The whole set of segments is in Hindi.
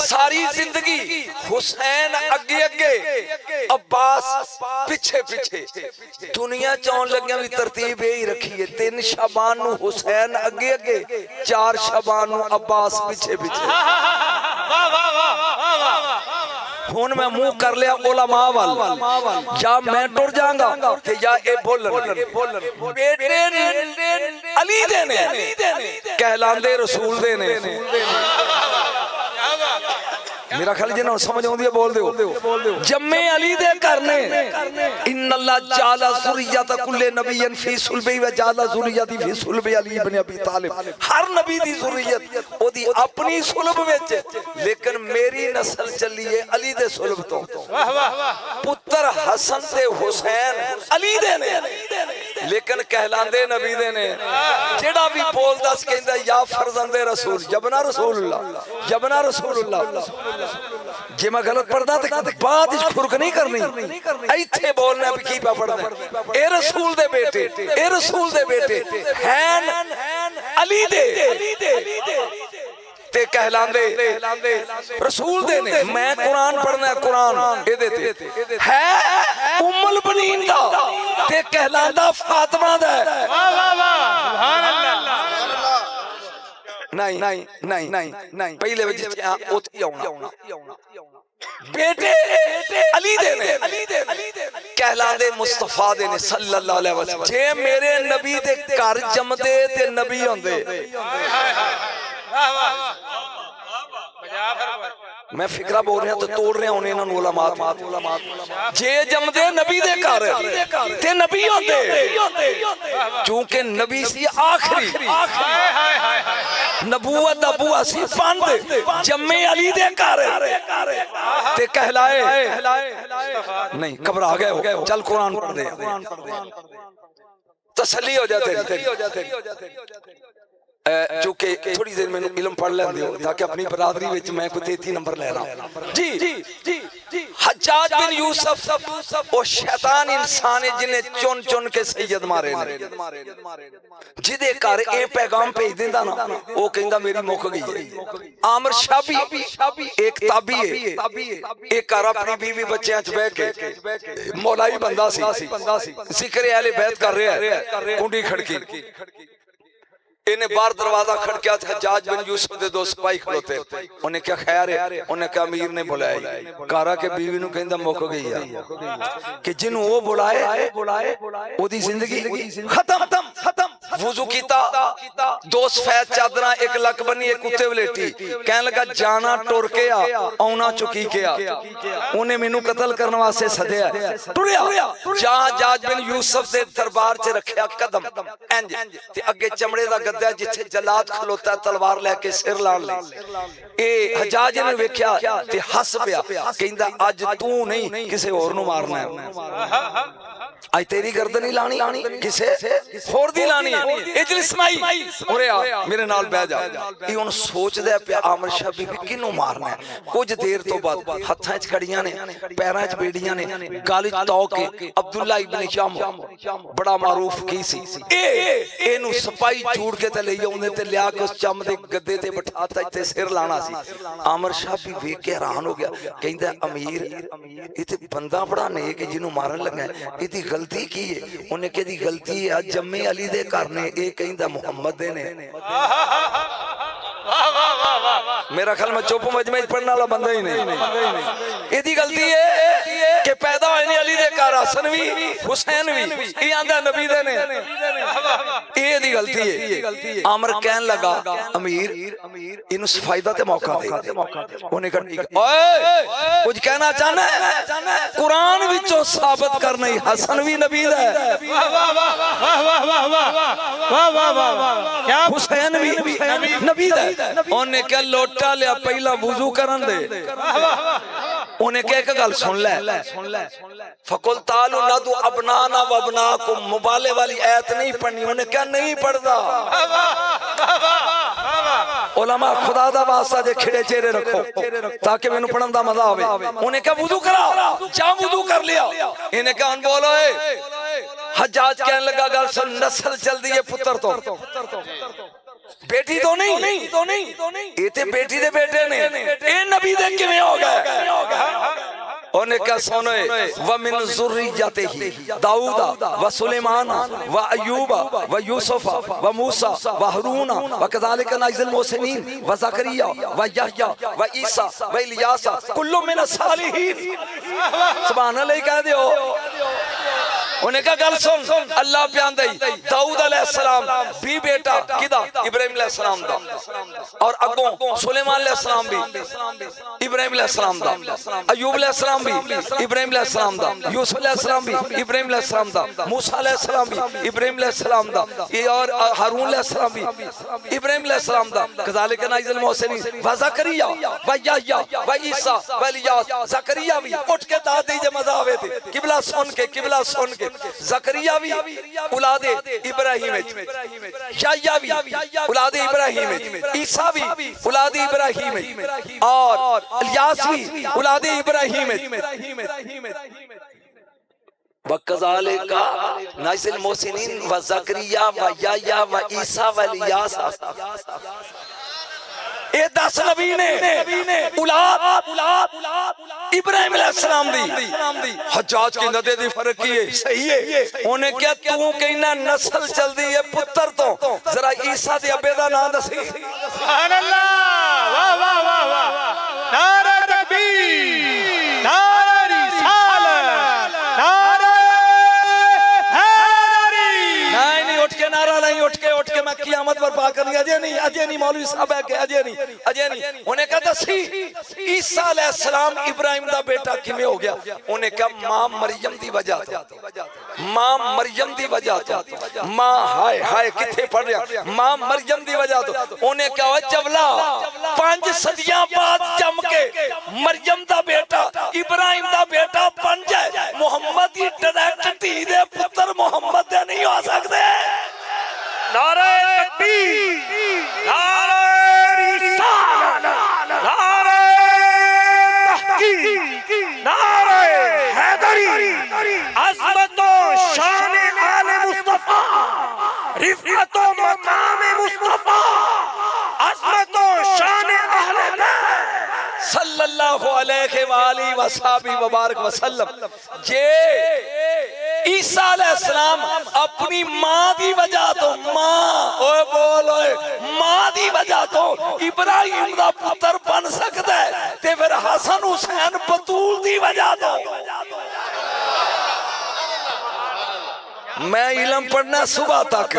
सारी जिंदगी हुसैन अगे अगे अब्बास पिछे पिछे दुनिया चाउन लगिया भी तरतीब यही रखी है 3 शाबान नू हुसैन अगे अगे 4 शाबान नू अब्बास पिछे पिछे हुन मैं मुंह कर लिया उलमा वाल या मैं टुर जाऊंगा ते या ए बोलन बेटे अली दे ने कहलांदे रसूल दे ने मेरा ख्याल जिन्हों समझ आउंदी है बोल दो जम्मे अली दे करने इन्नल्लाह जाला ज़ुर्रियत कुल्ले नबिय्यन फी सुल्बी व जाला ज़ुर्रियती फी सुल्बी अली इब्न अबी तालिब हर नबी दी ज़ुर्रियत ओदी अपनी सुल्ब विच लेकिन मेरी नस्ल चली है अली दे सुल्ब तो पुत्र हसन ते हुसैन अली दे ने लेकिन कहलांदे नबी दे ने जेड़ा भी बोल दस कहंदा या फरजंदे रसूल जबना रसूलुल्लाह जे मैं गलत पढ़दा ते बात इच फुर्क नहीं करनी इथे बोलना भी की पढ़ना ए रसूल दे बेटे हैं अली दे ते कहलांदे रसूल दे ने मैं कुरान पढ़ना कुरान ए दे ते है उम्मुल बनीन दा ते कहलांदा फातिमा दा वाह वाह वाह सुभान अल्लाह नहीं पहले उथे आउणा बेटे अली दे ने कहलांदे मुस्तफा दे ने सल्लल्लाहु अलैहि वसल्लम जे मेरे नबी दे घर जमदे ते नबी होंदे मैं फिक्रा बोल रहा तो तोड़ रहा हूं इन्हां नूं उलमात जे जमदे नबी दे घर ते नबी होंदे क्योंकि नबी सी आखिरी नबूवत दा बुआ सी पंद जम्मे अली दे घर ते कहलाए नहीं घबरा गए हो चल कुरान पढ़ दे तसल्ली हो जाते चूंकि थोड़ी देर मैंने इल्म पढ़ लेंदे हो ताकि अपनी बरादरी विच मैं कोई 33 नंबर ले रहा जी हज्जाज बिन यूसुफ वो शैतान इंसान है जिन्हें चुन चुन के सैयद मारे ने जिदे घर ए पैगाम भेज देंदा ना वो कहंदा मेरी मुक गई है आमिर शाबी एक ताबी है एक घर अपनी बीवी बच्चों च बैठ के मौलाई बंदा सी जिक्र अहले बैत कर रहा है कुंडी खड़की इन्हें बाहर दरवाजा खड़किया था हज्जाज बिन यूसुफ दे दो सिपाही खड़ोते उन्हें क्या खैर है उन्हें क्या अमीर ने बुलाया कारा के बीवी नु कहंदा मुक गई है कि जिन्हों वो बुलाए ओदी जिंदगी खत्म वुजू कीता दो सफेद चादरां एक लक बनी एक कुत्ते वलेटी कहन लगा जाना टुर के आउना चुकी के उन्हें मेनू कत्ल करने वास्ते सदया टुरया जहां हज्जाज बिन यूसुफ दे दरबार च रखया कदम इंज ते अगे चमड़े दा जिथे जलाद खलोता तलवार लेके सिर लाण ले ए हज्जाज ने वेख्या ते हस पिया कहंदा अज तू नहीं किसे और नु मारना है आज तेरी गर्दन ही लानी किसे होर दी लानी है इजलिस माई ओरे आ मेरे नाल बैठ जा ई हुन सोचदा पिया आमिर शाह बीबी किनु मारना है कुछ देर तो बाद हत्थां च कड़ियां ने पैरां च बेड़ियां ने गाली तौक के अब्दुल्ला इब्न शाम बड़ा मारूफ की सी एनु सिपाही चूड़ के ते ले आउंदे ते लिया के उस चम दे गद्दे ते बिठाता इत्थे सिर लाना सी आमिर शाह भी वेख के हैरान हो गया कहंदा अमीर इते बंदा बड़ा नेक जिन्नु मारन लगा इदी गलती की है उन्हें कहदी गलती है जम्मे अली दे घर ने ए कहंदा मुहम्मद दे ने मेरा ख्याल में चुप मजमे पढ़ने वाला बंदा ही नहीं इदी गलती है कि पैदा होए ने अली दे घर हसन भी हुसैन भी ये आंदा नबी दे ने ए दी गलती है आमिर कहन लगा अमीर इनु सफाई दा ते मौका दे उन्हें कहा ओए कुछ कहना चाहना है कुरान विचों साबित करना ही हसन भी नबी दा है क्या हुसैन भी नबी दा है उन्हें क्या लोटा लिया पहला वुजू करन दे उन्हें क्या एक गल सुन ले फकुल तालु नदु अबनाना व अबनाकुम मुबाले वाली आयत नहीं पढ़नी उन्हें क्या नहीं पढ़दा उलमा खुदा दा वास्ता जे खिड़े चेहरे रखो ताकि मैनू पढ़न दा मजा आवे उन्हें क्या वुजू करा जा वुजू कर लिया इन्हें क्या अन बोलो हज्जाज कहने लगा गल सुन नस्ल चल दी है पुत्र तो बेटी तो नहीं ये ते बेटी दे बेटे ने ये नबी दे किवें हो गए उन्हें क्या सुनो व मिन ज़ुर्रिय्यतिही दाऊद व सुलेमान व अय्यूब व यूसुफ व मूसा व हारून व कज़ालिक नज़िल मुहसिनीन व ज़करिया व यहया व ईसा व इलियास कुल्लु मिन सालिहीन सुभान अल्लाह कह दियो उन्हें क्या गल सुन अल्लाह प्यान दई दाऊद अलैहिस्सलाम भी बेटा किदा इब्राहिम अलैहिस्सलाम दा और अगों सुलेमान अलैहिस्सलाम भी इब्राहिम अलैहिस्सलाम दा अय्यूब अलैहिस्सलाम भी इब्राहिम अलैहिस्सलाम दा यूसुफ अलैहिस्सलाम भी इब्राहिम अलैहिस्सलाम दा मूसा अलैहिस्सलाम भी इब्राहिम अलैहिस्सलाम दा ये और हारून अलैहिस्सलाम भी इब्राहिम अलैहिस्सलाम दा कज़ालिक नज़िल मुहसिनीन व ज़करिया व यहया व ईसा व इलियास ज़करिया भी उठ के दाद दीजिए मजा आवे थे किबला सुन के ज़करिया भी औलादे इब्राहिम यहया भी औलादे इब्राहिम ईसा भी औलादे इब्राहिम और इलियास भी औलादे इब्राहिम वकज़ालिका नज़िल मुहसिनीन व ज़करिया व यहया व ईसा व इलियास ये 10 नबी ने औलाद इब्राहिम अलैहिस्सलाम दी हज्जाज की नदे दी फर्क की है सही है उन्हें क्या तू कहना नस्ल चलदी है पुत्र तो जरा ईसा दे अब्बे दा नाम दसी सुभान अल्लाह वाह वाह वाह वाह नारा तकबीर नारा रिसालत नारा हैदरी नहीं उठ के नारा नहीं उठ के मैं क़यामत बर्पा करनी अजय नहीं मौलवी साहब है के अजय नहीं उन्हें कहा दसी ईसा अलैहिस्सलाम इब्राहिम दा बेटा किवें हो गया उन्हें कहा मां मरियम दी वजह तो मां हाय किथे पढ़ रहा मां मरियम दी वजह तो उन्हें कहा चवला 5 सदियां बाद जम के मरियम दा बेटा इब्राहिम दा बेटा बन जाए मुहम्मद की डायरेक्ट धी दे पुत्र मुहम्मद दे नहीं हो सकते नारे तकबीर नारे रिसालत नारे तहकीक नारे हैदरी अज़मत व शान आले मुस्तफा रिफ़अत व मकाम मुस्तफा अज़मत व शान अहले बैत सल्लल्लाहु अलैहि व आलिहि व सहाबी व बारक वसल्लम जे ईसा अलैहिस्सलाम अपनी मां दी वजह तो मां दी वजह तो इब्राहिम दा पुत्र बन सकता है ते फिर हसन हुसैन बतूल दी वजह तो मैं इल्म पढ़ना सुबह तक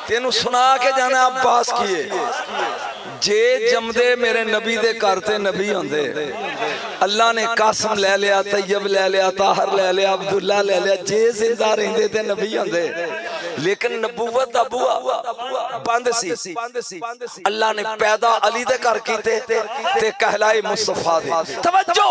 तेनू सुना के जाना अब्बास किए जे जमदे मेरे नबी दे करते नबी होंदे अल्लाह ने कासम ले लिया तैयब ले लिया ताहर ले लिया अब्दुल्ला ले लिया जे जिंदा रहंदे ते नबी होंदे लेकिन नबूवत दा बुआ बंद सी अल्लाह ने पैदा अली दे कर कीते ते कहलाए मुस्तफा दे तवज्जो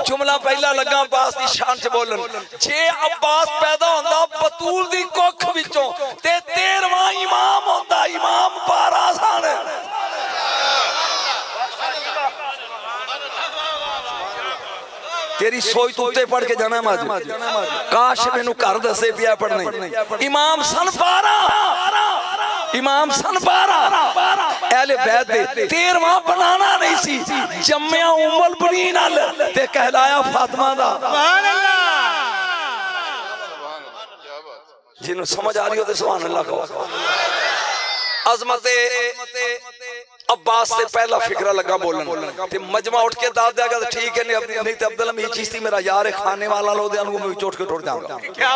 जुमला पहला लगा अब्बास दी शान च बोलन जे अब्बास पैदा होंदा बतूल दी कोख विचों ते 13वां इमाम होंदा इमाम 12 सन तेरी सोच तो उत्ते पढ़ के जाना मज काश मैनू घर दसे पिया पढ़ने इमाम सन 12 इमाम सन 12 अहले बैत दे 13वां बनाना नहीं सी जम्मिया उम्मुल बनीन नाल ते कहलाया फातिमा दा सुभान अल्लाह जिन्हों समझ आ रही हो तो सुभान अल्लाह कहो अजमत अब्बास से पहला फिक्रा लगा बोलन ते मजमा उठ के दाद देगा तो ठीक है नहीं तो अब्दुल हमीद चिश्ती मेरा यार है खाने वाला लो दे अनु मैं चोट के टुट जाऊंगा क्या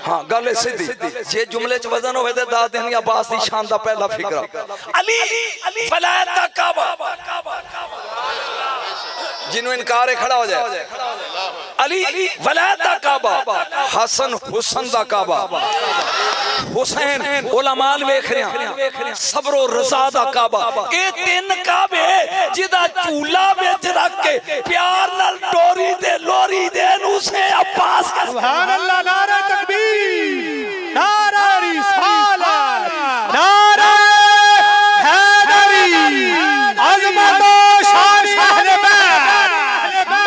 हां गल सीधी जे जुमले च वजन होवे ते दाद देनी अब्बास दी शान दा पहला फिक्रा अली वलायत दा काबा जिन्हों इनकार है खड़ा हो जाए अली वलायत दा काबा हसन हुसैन दा काबा हुसैन उलमाल वेख रहे सब्र और रज़ा दा काबा ए 3 काबे जिदा चूला विच रख के प्यार नाल डोरी दे लोरी दे नु से अब्बास का सुभान अल्लाह नारा तकबीर नारा रिसालत नारा हैदरी अज़मत शान अहले बैत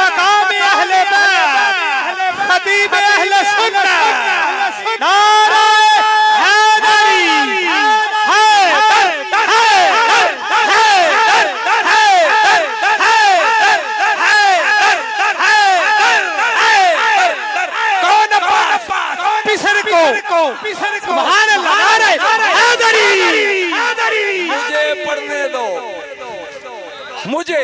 मकाम अहले बैत खतीब अहले सुन्नत नारा हैदरी सुभान अल्लाह, नारे हैदरी। मुझे पढ़ने दो, मुझे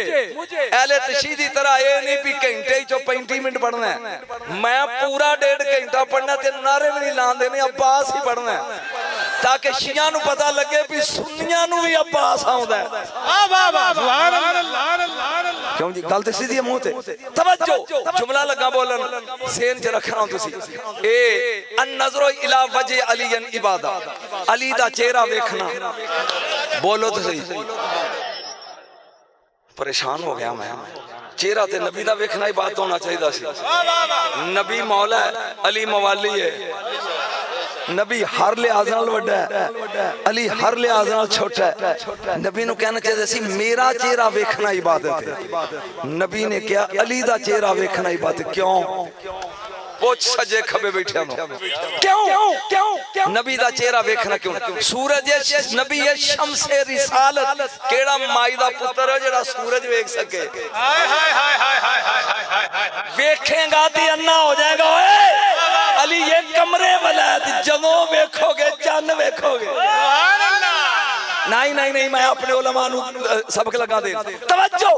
अहले तशीह की तरह ये नहीं भी घंटे चो 35 मिनट पढ़ना है, मैं पूरा 1.5 घंटा पढ़ना ते नारे भी नहीं लान देने, अब्बास ही पढ़ना है ताकि शिया नू पता लगे भी सुन्नियां नू भी अब्बास आउंदा है। क्यों जी गल तो सीधी है मुंह ते। तवज्जो, जुमला लगा बोलन सेन च रखना तुसी। ए अन नजरो इला वजह अलीयन इबादा, अली दा चेहरा देखना। बोलो तो सही। परेशान हो गया मैं, चेहरा ते नबी दा वेखना ही बात होना चाहिए सी। नबी मौला है, अली मवाली है। नबी हर लिहाज नाल वड्डा है, अली हर लिहाज नाल छोटा है। नबी नू कहना चाहिए सी मेरा चेहरा वेखना इबादत है। नबी ने कहा अली दा चेहरा वेखना इबादत। क्यों? पूछ सजे खबे बैठे क्यों? क्यों नबी दा चेहरा वेखना क्यों? सूरज नबी है शम्से रिसालत, केड़ा माई दा पुत्र है जेड़ा सूरज वेख सके? वेखेगा तो अन्ना हो जाएगा। ओए अली ये कमरे वाला जदों वेखोगे चन्न वेखोगे। नहीं नहीं नहीं, मैं अपने उलमा नू सबक लगा दे। तवज्जो,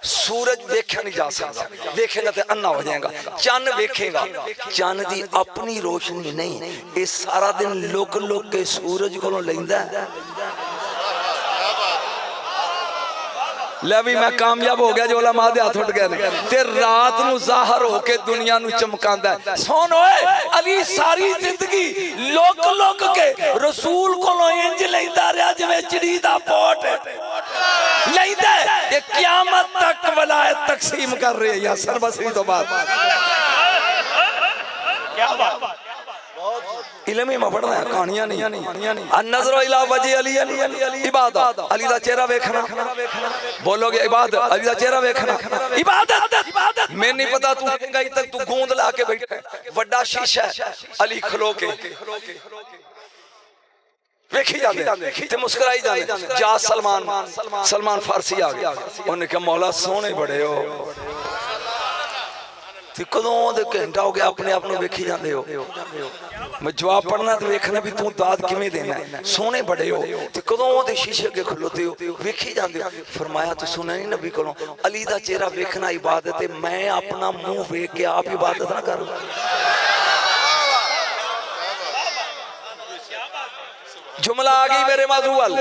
सूरज देखा नहीं जा सकता, देखेगा तो अन्ना हो जाएगा। चन्न वेखेगा, चन्न दी अपनी रोशनी नहीं, ये सारा दिन लुक लुक के सूरज को लैंदा है। ले भी मैं कामयाब हो गया जो उलमा दे हाथ उठ गए ते रात नू ज़ाहिर होके दुनिया नू चमकांदा है। सुन ओए अली सारी जिंदगी लोक लोक के रसूल कोलों इंज लैंदा रहा जिवें चिड़ी दा पोट लैंदा है। ये क़यामत तक वलायत तकसीम कर रहे हैं हसन बसरी तो बाद। क्या बात, इल्म ही में पढ़ना है, कहानियां नहीं। नजरो इला वजह अली इबादत, अली दा चेहरा देखना। बोलोगे इबादत, अली दा चेहरा देखना इबादत। मैं नहीं पता तू गई तक तू गूंद ला के बैठा है, बड़ा शीशा है अली खलो के वेखी जाते ते मुस्कुराई जाते। जा सलमान फारसी आ गया, उन्होंने कहा मौला सोहने बड़े हो। कदों दे घंटा हो गया अपने आप में वेखी जाते हो। मैं जवाब पढ़ना तो वेखना भी तू दाद किवें देना है। सोहने बड़े हो ते कदों दे शीशे अगे खलोते हो वेखी जाते हो। फरमाया तू सुना नहीं नबी कोलों अली दा चेहरा वेखना इबादत है, मैं अपना मुंह वेख के आप इबादत ना करूं। जुमला आ गई मेरे माजूअल।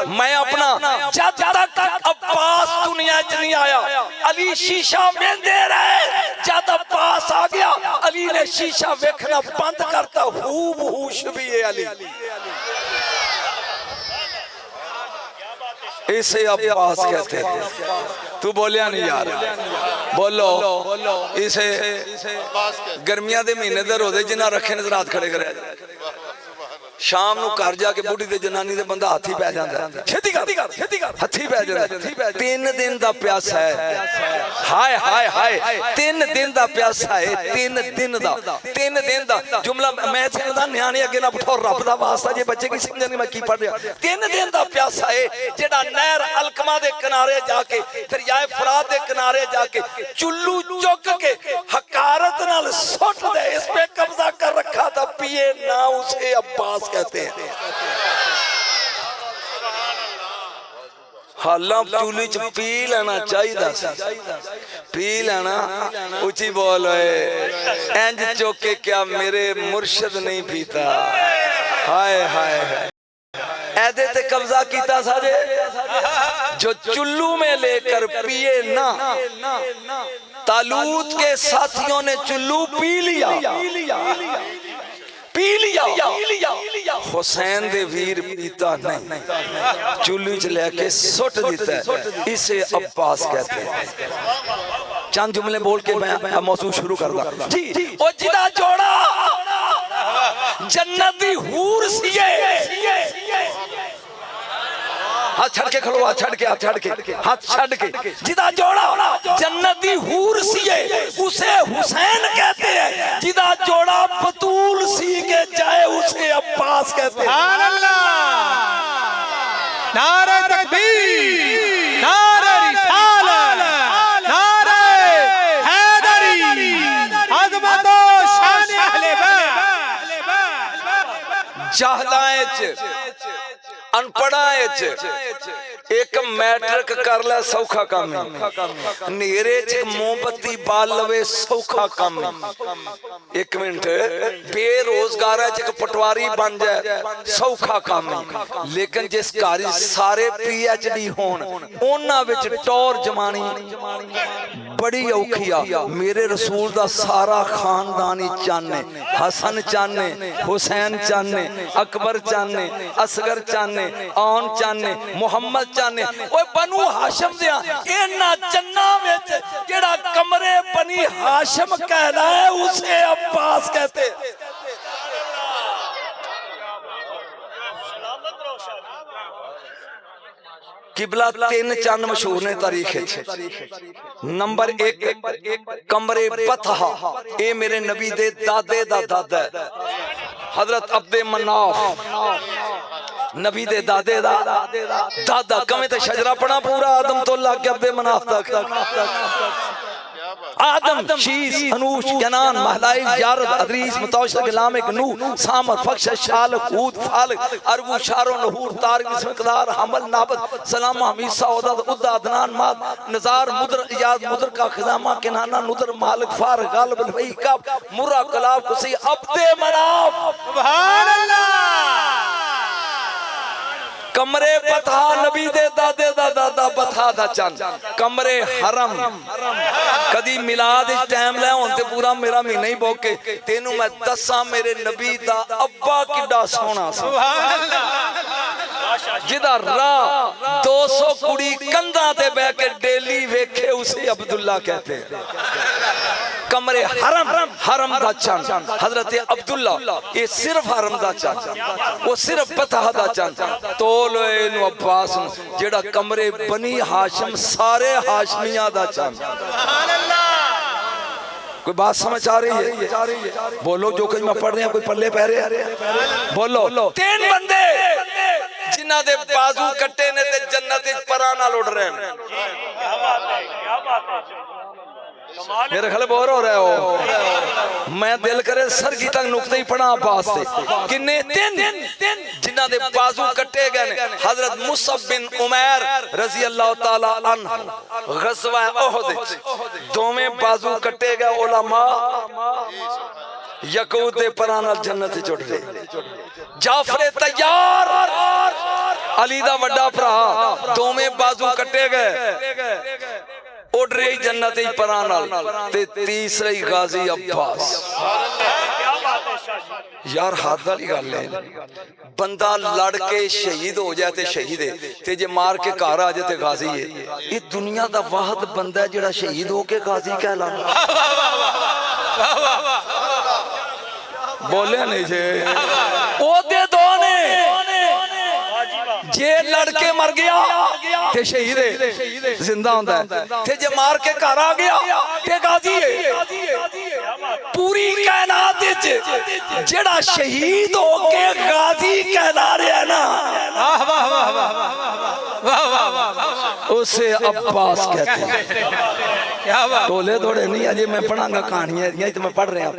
मैं अपना जब तक अब्बास दुनिया च नहीं आया अली शीशा वेंदे रहे, जब अब्बास आ गया अली ने शीशा वेखना बंद करता। हूबहू शबीह अली, इसे अब्बास कहते हैं। तू बोलिया नहीं यार, बोलो इसे गर्मियां दे महीने दे रोजे जिन्ना रखे ने रात खड़े करे, शाम नू घर जाके बुढ़ी ते जनानी दे बंदा हाथी पै जांदा है। छेती कर हथी पै जांदा। 3 दिन दा प्यासा है, हाय हाय हाय 3 दिन दा प्यासा है। 3 दिन दा जुमला मैं समझदा न्याणे अगे ना बिठो, रब दा वास्ता जे बच्चे की समझण मैं की पढ़ रहा। 3 दिन दा प्यासा है जेड़ा नहर अलकमा दे किनारे जाके दरियाए फरात दे किनारे जाके चुल्लू चुक के हकारत नाल सुट दे, इस पे कब्जा कर रखा था, पिए ना उसे अब्बास कहते हैं। हालां चूली च पी लेना चाहिए, पी लेना। उची बोल इंज चौके क्या मेरे मुर्शद नहीं पीता। हाय हाय ऐदे ते कब्जा कीता साजे जो चुल्लू में लेकर पिए ना। तालूत के साथियों ने चुल्लू पी लिया। हुसैन दे वीर पीता नहीं, चुल्ली च लेके सुट दिता है, इसे अब्बास कहते हैं। चंद जुमले बोल के मैं मौजू शुरू कर दूं जी। ओ जिदा जोड़ा जन्नत दी हूर सीए, हाथ छड़ के खलो, हाथ छड़ के हाथ छड़ के। जिदा जोड़ा जन्नत दी हूर सीए उसे हुसैन कहते हैं, जिदा जोड़ा बतूल सी के जाए उसे अब्बास कहते हैं। सुभान अल्लाह, नारे तकबीर, नारे रिसालत, नारे हैदरी, अज़मत व शान अहले बैत। जाहलाए च अनपढ़ाए च एक मैट्रिक कर ले सौखा काम है, नेरे च मोमबत्ती बाल लवे सौखा काम है। एक मिनट, बेरोजगार च पटवारी बन जाए सौखा काम है, लेकिन जिस घर सारे PhD होन उन्हां विच टौर जमानी बड़ी औखी आ। मेरे रसूल दा सारा खानदान ही चाने, हसन चाने, हुसैन चाने, अकबर चाने, असगर चाने, आन चाने, मुहम्मद चाने। ओए बनु हाशिम दिया इन्हां चन्ना विच जेड़ा कमरे बनी हाशिम कहना है उसे अब्बास कहते। किबला तीन चंद मशहूर ने तारीख नंबर 1 कमरे बतहा, ए मेरे नबी दे दादे दा दादा हजरत अब्दे मनाफ, नबी दे दादे दा दादा कमे ते शजरा पड़ा पूरा आदम तो लग गया अब्दे मनाफ तक। आदम, शीस, अनूश, कनान, महलाइल, जारद, अदरीस, मुतौशर, गुलाम, नूह, सामर, फक्श, शाल, हूद, फाल, अरबू, शारो, नहूर, तारिक, मिकदार, हमल, नाबद, सलामा, मीसा, उदद, उद्दा, अदनान, माद, नजार, मुदर, इयाद, मुदर का खजामा, किनाना, नुदर, मालिक, फार, गालिब, अलवई, काब, मुर्रा, कलाब, कुसी, अब्दे मनाफ। सुभान अल्लाह। कमरे बता नबी दे दादे दा दादा बता दा चंद कमरे हरम कदी मिलाद टाइम ले हुन ते पूरा मेरा महीना ही बोके तेनू मैं दसा मेरे नबी दा अब्बा किड्डा सोहना सी। सुभान अल्लाह। जिदा राह 200 कुड़ी कंधा ते बैठ के डेली वेखे उसे अब्दुल्ला कहते हैं। कमरे हरम, हरम दा चंद हजरत अब्दुल्ला, ये सिर्फ हरम दा चंद, वो सिर्फ बता दा चंद तो अब्बास जेड़ा कमरे बनी हाशिम सारे हाशमिया दा चंद। कोई बात समझ आ रही है? बोलो जो कुछ मैं पढ़ रहा कोई पल्ले पह रहे बोलो। तीन बंदे जिन्हां दे बाजू कट्टे ने ते जन्नत विच परां नाल उड़ रहे हैं। मेरे ख्याल बोर हो रहे हो। मैं दिल करे सर की तक नुक्ते ही पढ़ा अब्बास से किन्ने तीन जिन्हां दे बाजू कट्टे गए ने। हजरत मुसअब बिन उमैर रजी अल्लाह तआला अन्हु गज़वा उहद दोवें बाजू कट्टे गए। उलमा यकूद दे परां नाल जन्नत विच उड़ गए। जाफर तैयार अली दा वड्डा भरा दोवें बाजू कट्टे गए उड़ रही जन्नत ही परां नाल ते तीसरे गाजी अब्बास। यार हाथ वाली गल है बंदा लड़ के शहीद हो जाए ते शहीद है ते जे मार के घर आ जाए ते गाजी है। ये दुनिया दा वाहद बंदा है जेड़ा शहीद हो के गाजी कहलांदा। बोले नहीं जे ओदे दो ने जे लड़के मर गया ते शहीद है जिंदा होंदा है ते जे मार के घर आ गया ते गाजी है। पूरी कायनात विच जेड़ा शहीद हो के गाजी कहला रहा है ना वाह वाह वाह वाह वाह वाह उसे अब्बास कहते हैं। क्या बात टोले थोड़े नहीं अजे मैं पढ़ांगा कहानियां ये तो मैं पढ़ रहा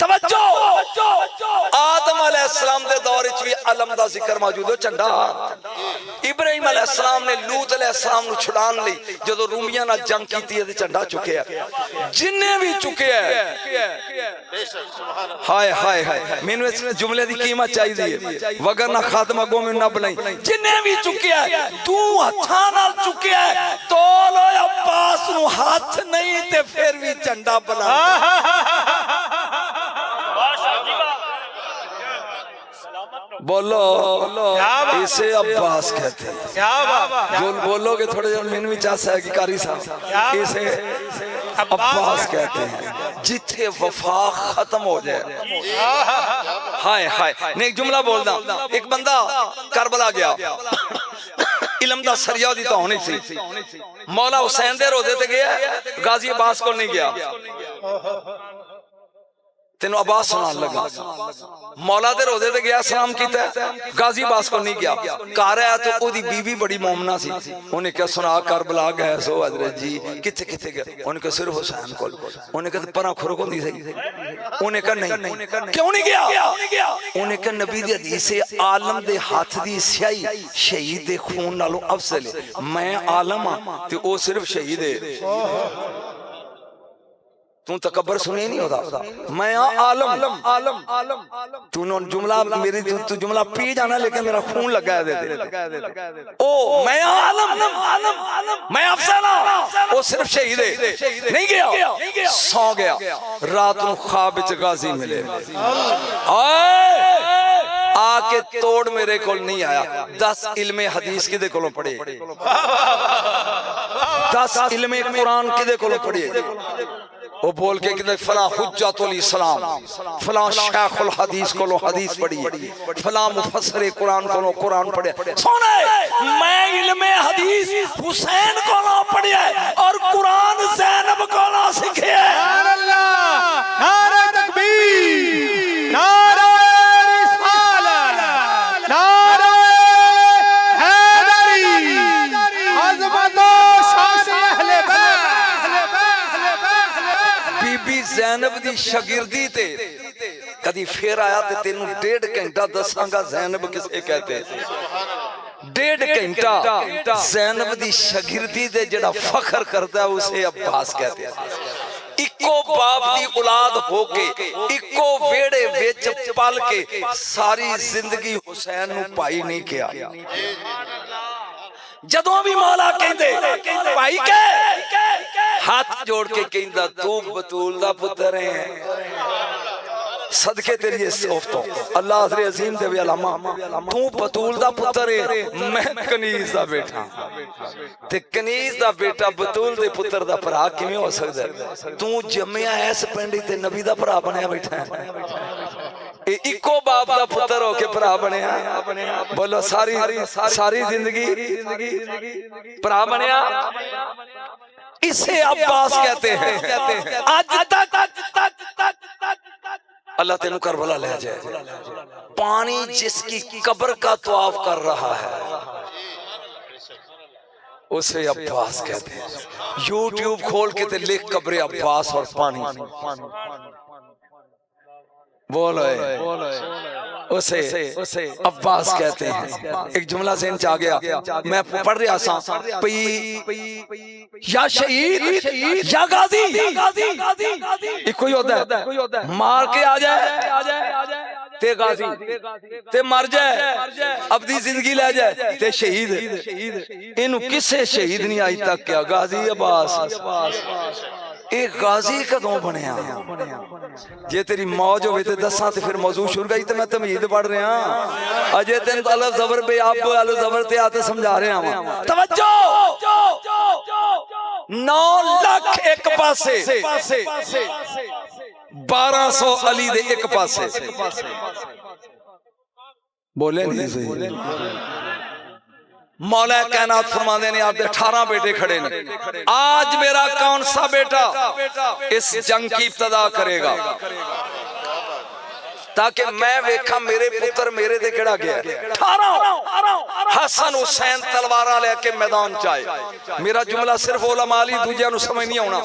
तवज्जो। आदम अलैहिस्सलाम दे दौर विच भी अलम दा जिक्र मौजूद है। झंडा इब्राहिम अलैहिस्सलाम ने लूत अलैहिस्सलाम नु छुड़ान लई जदों रूमियां नाल जंग कीती ते झंडा चुकिया जिन्ने भी चुकिया हाय हाय हाय मैनू इस जुमले दी कीमत चाहिए वगरना खात्मा अगों मैं ना बनाई। जिन्ने भी चुकिया तू हत्थां नाल चुकिया तोल अब्बास नु हाथ नहीं ते फिर भी झंडा बना। बोलो इसे अब्बास कहते हैं। जो बोलोगे थोड़े जन मैनू भी चाह है कि कारी साहब इसे अब्बास कहते हैं। जिथे वफा खत्म हो जाए हाय हाय मैं एक जुमला बोलदा। एक बंदा करबला गया इलम दा सरिया दी तो होनी सी मौला हुसैन दे रोजे ते गया गाजी अब्बास को नहीं गया तेन आवाज सुनान लगा मौला दे रोजे ते गया सलाम कीता गाजी अब्बास को नहीं गया घर आया तो ओदी बीवी बड़ी मोमना सी उन्हें क्या सुना करबला गए सो हजरत जी किथे किथे गया उन्हें कहा सिर्फ हुसैन कोल उन्हें कहा परा खुरक होंदी सही उन्हें कहा नहीं क्यों नहीं गया उन्हें कहा नबी दी हदीस है आलम दे हाथ दी स्याही शहीद दे खून नालों अफजल है मैं आलम हां ते ओ सिर्फ शहीद है तू तकबर सुने नहीं होता मैं आलम आलम तू जुमला मेरी तू जुमला पी जाना लेकिन मेरा खून लगा है दे ओ मैं आलम मैं अफसाना वो सिर्फ शहीद है नहीं गया सौ गया रात को ख्वाब विच गाजी मिले आके तोड़ मेरे को नहीं आया 10 इल्मे हदीस किदे कोलों पढ़े 10 इल्मे कुरान किदे कोलों पढ़े वो बोल के कहते फला हुज्जतुल इस्लाम फला शेखुल हदीस कोलो हदीस पढ़ी फला मुफस्सिर कुरान कोलो कुरान पढ़े सुने मैं इल्मे हदीस हुसैन कोलो पढ़िया और कुरान ज़ैनब कोलो सीखे सुभान अल्लाह नारे तकबीर नारे रिसालत नारे हैदरी अज़मत शान अहले बैत बीबी ज़ैनब दी शागिर्दी ते कदी फिर आया ते तेनू 1.5 घंटा दसांगा ज़ैनब किसे कहते 1.5 घंटा ज़ैनब दी शागिर्दी दे जेड़ा फखर करदा उसे अब्बास कहते हैं इको बाप दी औलाद होके इको वेड़े विच पल के सारी जिंदगी हुसैन नू भाई नहीं किया जदों भी मौला कहंदे भाई के हाथ जोड़ के कहंदा तू बतूल दा पुत्र है सदके तेरी सौफ तो अल्लाह हज़रत अजीम दे अलामा तू बतूल दा पुत्र है मैं कनीज दा बेटा ते कनीज दा बेटा बतूल दे पुत्र दा भरा किवें हो सकदा तू जम्मिया इस पिंड ते नबी दा भरा बनया बैठा है इको बाप दा पुत्र होके भरा बनया बोलो सारी जिंदगी भरा बनया इसे अब्बास कहते हैं आज तक अल्लाह तेनू करबला ले जाए पानी जिसकी कब्र का तवाफ कर रहा है उसे अब्बास कहते हैं यूट्यूब खोल के ते लिख कब्र अब्बास और पानी बोलो उसे अब्बास कहते हैं एक जुमला ज़हन च आ गया मैं पढ़ रहा था या शहीद या गाजी इको ही होता है मार के आ जाए ते गाजी ते मर जाए अपनी जिंदगी ले जाए ते शहीद इनू किसे शहीद नहीं आई तक क्या गाजी अब्बास एक गाजी कदों बनया जे तेरी मौज होवे ते दसा ते फिर मौजू शुरू गई ते मैं तमहीद पढ़ रहा अजे तेन अलफ ज़बर पे आप अलफ ज़बर ते आते समझा रहे हैं तवज्जो 9 लाख एक पासे 1200 अली दे एक पासे बोले नहीं सही मौला कायनात फरमाते ने आपके 18 बेटे खड़े ने आज मेरा कौन सा बेटा इस जंग की इब्तदा करेगा ताकि मैं वेखा मेरे पुत्र मेरे ते केड़ा गया 18 हसन हुसैन तलवारा लेके मैदान च आए मेरा जुमला सिर्फ उलमा अली दूजियां नु समझ नहीं आना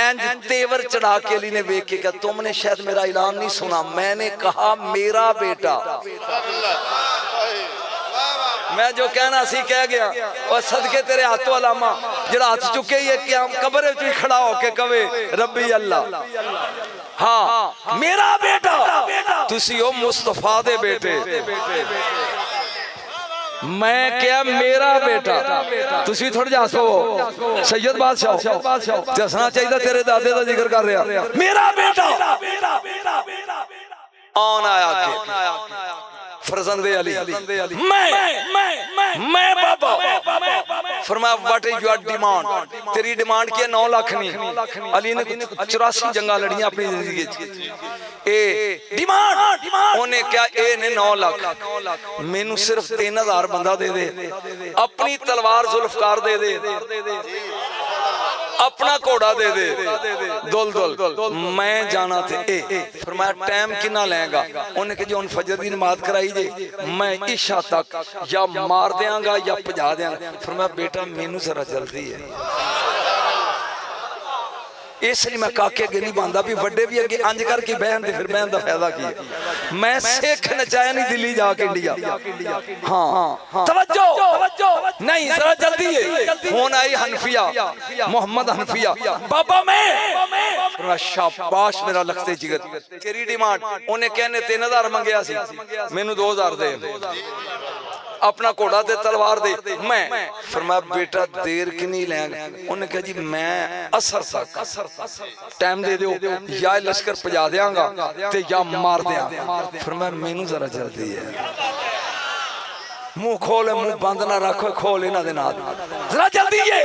इंज तेवर चढ़ा के अली ने वेख के कहा तुमने शायद मेरा ऐलान नहीं सुना मैंने कहा मेरा बेटा मैं जो कहना सी कह गया और सदके तेरे हाथों अलामा जरा हाथ चुके ही क्या कब्र में खड़ा होके कवे रब्बी अल्लाह हाँ मेरा बेटा तुसी ओ मुस्तफा दे बेटे मैं क्या मेरा बेटा तुसी थोड़ा जा सो सैयद बादशाह दसना चाहिए तेरे दादे का जिक्र कर रहा मेरा बेटा आन आया फरजंदे अली मैं बाबा फरमाया व्हाट इज योर डिमांड तेरी डिमांड की 9 लाख नहीं अली ने 84 जंगा लड़ियां अपनी जिंदगी ए डिमांड ओने क्या ए ने 9 लाख मेनू सिर्फ 3000 बंदा दे दे अपनी तलवार जुल्फकार दे दे अपना घोड़ा दे दे दुल दुल मैं जाना थे फरमाया टाइम कितना लेगा उन्हें कहा जी हुण फजर दी नमाज कराई जे मैं इशा तक या मार देंगा या भजा देंगा फरमाया बेटा मैनू जरा जल्दी है इसलिए मैं काके अगे नहीं बांधा भी वड्डे भी अगे अंज करके बहन दे फिर बहन का फायदा की है मैं सिख नचाया नहीं दिल्ली जाके इंडिया हाँ तवज्जो नहीं जरा जल्दी है हुण आई हनफिया मोहम्मद हनफिया बाबा मैं शाबाश मेरा लखते जिगर तेरी डिमांड उन्हें कहने 3000 मंगया सी मैनू 2000 दे अपना घोड़ा दे तलवार दे मैं फरमाया बेटा देर कि नहीं लेंगे उन्हें कहा जी मैं असर तक टाइम दे दो या लश्कर पजा देंगा ते या मार देंगा फरमाया मैनू जरा जल्दी है मुंह खोल मुंह बंद ना रखो खोल इन्हां दे नाल जरा जल्दी है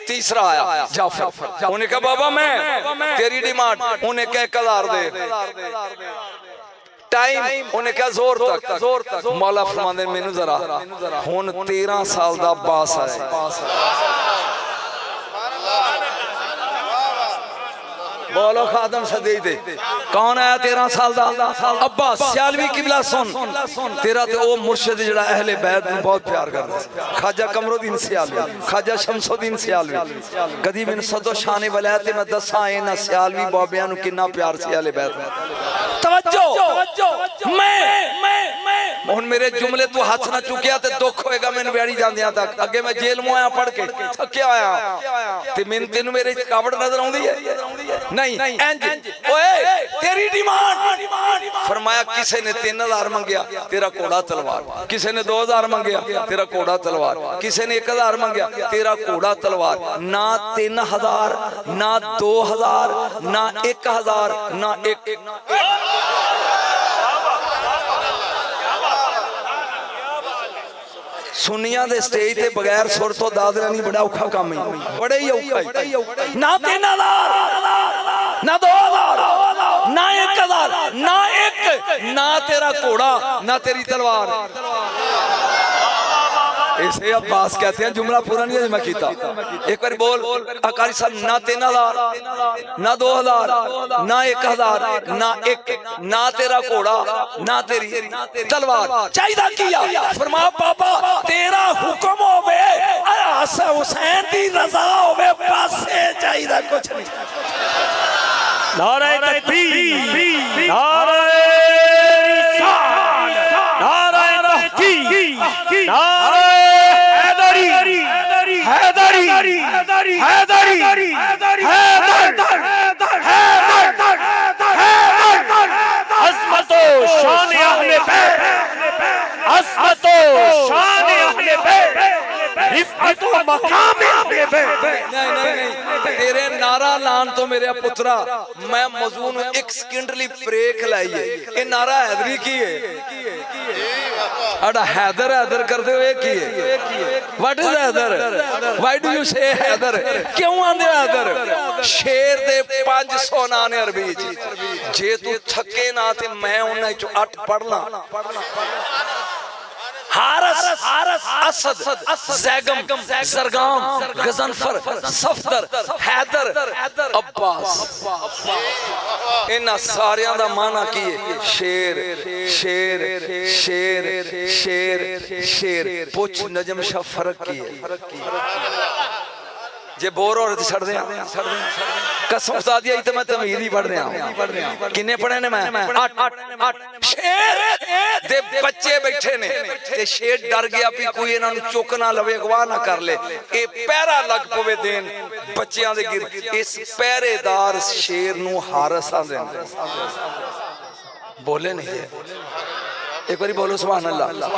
तीसरा आया जाफर उन्हें कहा बाबा मैं तेरी डिमांड उन्हें कहा 1000 दे टाइम उन्हें क्या जोर तक मौला फरमांदे मैनू जरा हुण 13 साल दा बास है बोलो खादम सदी दे कौन आया 13 साल दा अब्बा सियालवी किबला सुन तेरा ते ओ मुर्शिद जेड़ा अहले बैत नूं बहुत प्यार करदा ख्वाजा कमरुद्दीन सियालवी ख्वाजा शमसुद्दीन सियालवी कदी मैनूं सदो शान वलायत मैं दसां इन्हां सियालवी बाबियां नूं किन्ना प्यार सी अहले बैत तवज्जो मैं हुण मेरे जुमले तू हाथ ना चुकिया ते दुख होएगा मैनूं ब्याड़ी जांदियां तक अगे मैं जेल मुआया पढ़ के थकिया आया ते मैनूं तेनूं मेरे कावड़ नजर आउंदी है नहीं इंज ओए तेरी डिमांड फरमाया किसी ने 3000 मंगया तेरा घोड़ा तलवार किसी ने 2000 मंगया तेरा घोड़ा तलवार किसी ने 1000 मंगया तेरा घोड़ा तलवार ना 3000 ना 2000 ना 1000 ना एक सुनिया दे स्टेज ते बगैर सुर तो दादरा नहीं बड़ा औखा काम है बड़े ही औखा ना 3000 ना 2000 ना 1000 ना एक ना तेरा घोड़ा ना तेरी तलवार इसे अब्बास कहते हैं जुमला पूरा नहीं है मैं कीता एक बार बोल अकारी साहब ना 3000 ना 2000 ना 1000 ना एक ना तेरा घोड़ा ना तेरी तलवार चाहिदा किया फरमा बाबा तेरा हुक्म होवे हसन हुसैन दी रजा होवे पासे चाहिदा कुछ नहीं नारे तकबीर नारे रिसालत नारे तहकीक नारे हैदरी अज़मतो शान अहले बैत अज़मतो शान अहले बैत रिफ़अतो मकाम अहले बैत नहीं तेरे नारा लान तो मेरे पुत्रा मैं मौजूद में एक सेकेंडली ब्रेक लाइए ये नारा हैदरी की है अड़ा हैदर हैदर करते हुए की है व्हाट इज हैदर व्हाई डू यू से हैदर क्यों आंदे हैदर शेर दे 500 नां ने अरबी च जे तू थके ना ते मैं उन्हां चों 8 पढ़ ला हारस असद ज़ैगम ज़रगाम गज़नफर सफदर हैदर अब्बास इन्हां सारियां दा माना की है शेर शेर शेर शेर शेर पुछ नजम शाह फर्क की है जे बोर हो रहे छड़ दे कसम खुदा दी आई तो मैं तमीर ही पढ़ रहा किन्ने पढ़े ने मैं 8 शेर दे बच्चे बैठे ने ते शेर डर गया भी कोई इन्हां नु चुक ना लवे अगवा ना कर ले ए पहरा लग पवे देन बच्चियां दे गिर इस पहरेदार शेर नु हारस आंदे बोले नहीं एक बारी बोलो सुभान अल्लाह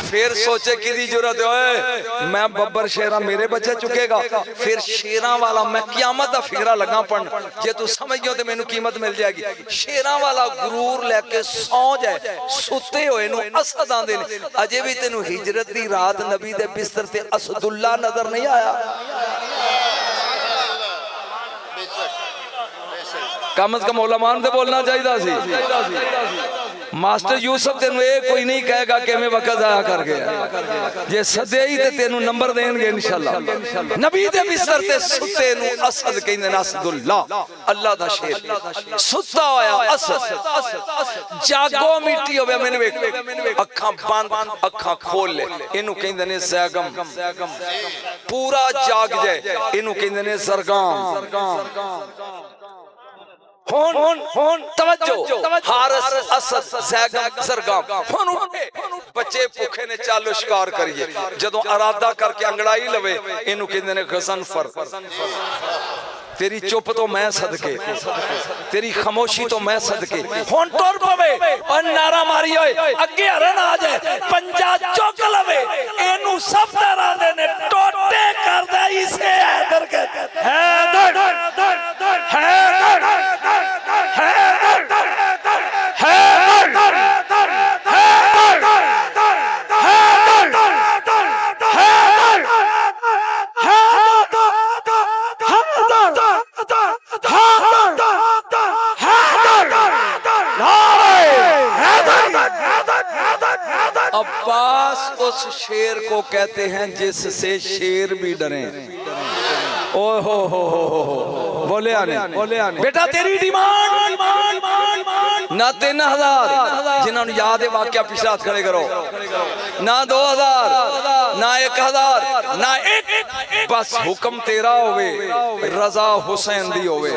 फिर सोचे किदी जरूरत है मैं बब्बर शेरा मेरे बच्चे चुकेगा फिर शेरा वाला मैं क़यामत दा फिकरा लगा पढ़न जे तू समझ गयो ते मेनू कीमत मिल जाएगी शेरा वाला गुरूर लेके सौ जाए सुते होए नु असद आंदे ने अजे भी तेनू हिजरत दी रात नबी दे बिस्तर ते असदुल्ला नजर नहीं आया कम से कम उलमा ने बोलना चाहिए सी मास्टर यूसुफ तेन ये कोई नहीं कहेगा कि मैं वक्त जाया कर गया जे सदे ही ते तेन नंबर देंगे इंशाल्लाह नबी दे बिस्तर ते सुते नु असद कहंदे ने असदुल्लाह अल्लाह दा शेर सुता होया असद जागो मिट्टी होवे मैंने वेख अखां बंद अखां खोल ले इनु कहंदे ने सैगम पूरा जाग जाए इनु कहंदे ने सरगाम होन तवज्जो हारिस असद सैगम सरगाम होन उठे बच्चे भूखे ने चालो शिकार करिए जदों इरादा करके अंगड़ाई लवे इनु कहंदे ने गजनफर तेरी चुप तो मैं सदके तेरी खामोशी तो मैं सदके होन टुर पवे और नारा मारी होए अगे हरन आ जाए पंजा चुक लवे एनु सब तरह दे ने टोटे करदा इसे हैदर कहते हैदर हैदर अब्बास उस शेर को कहते हैं जिससे शेर भी डरे। ओ हो बोले आने बेटा तेरी डिमांड ना 3000 जिन्होंने याद है वाकया पिछला हाथ खड़े करो ना 2000 ना 1000 ना एक बस हुक्म तेरा होवे रजा हुसैन दी होवे।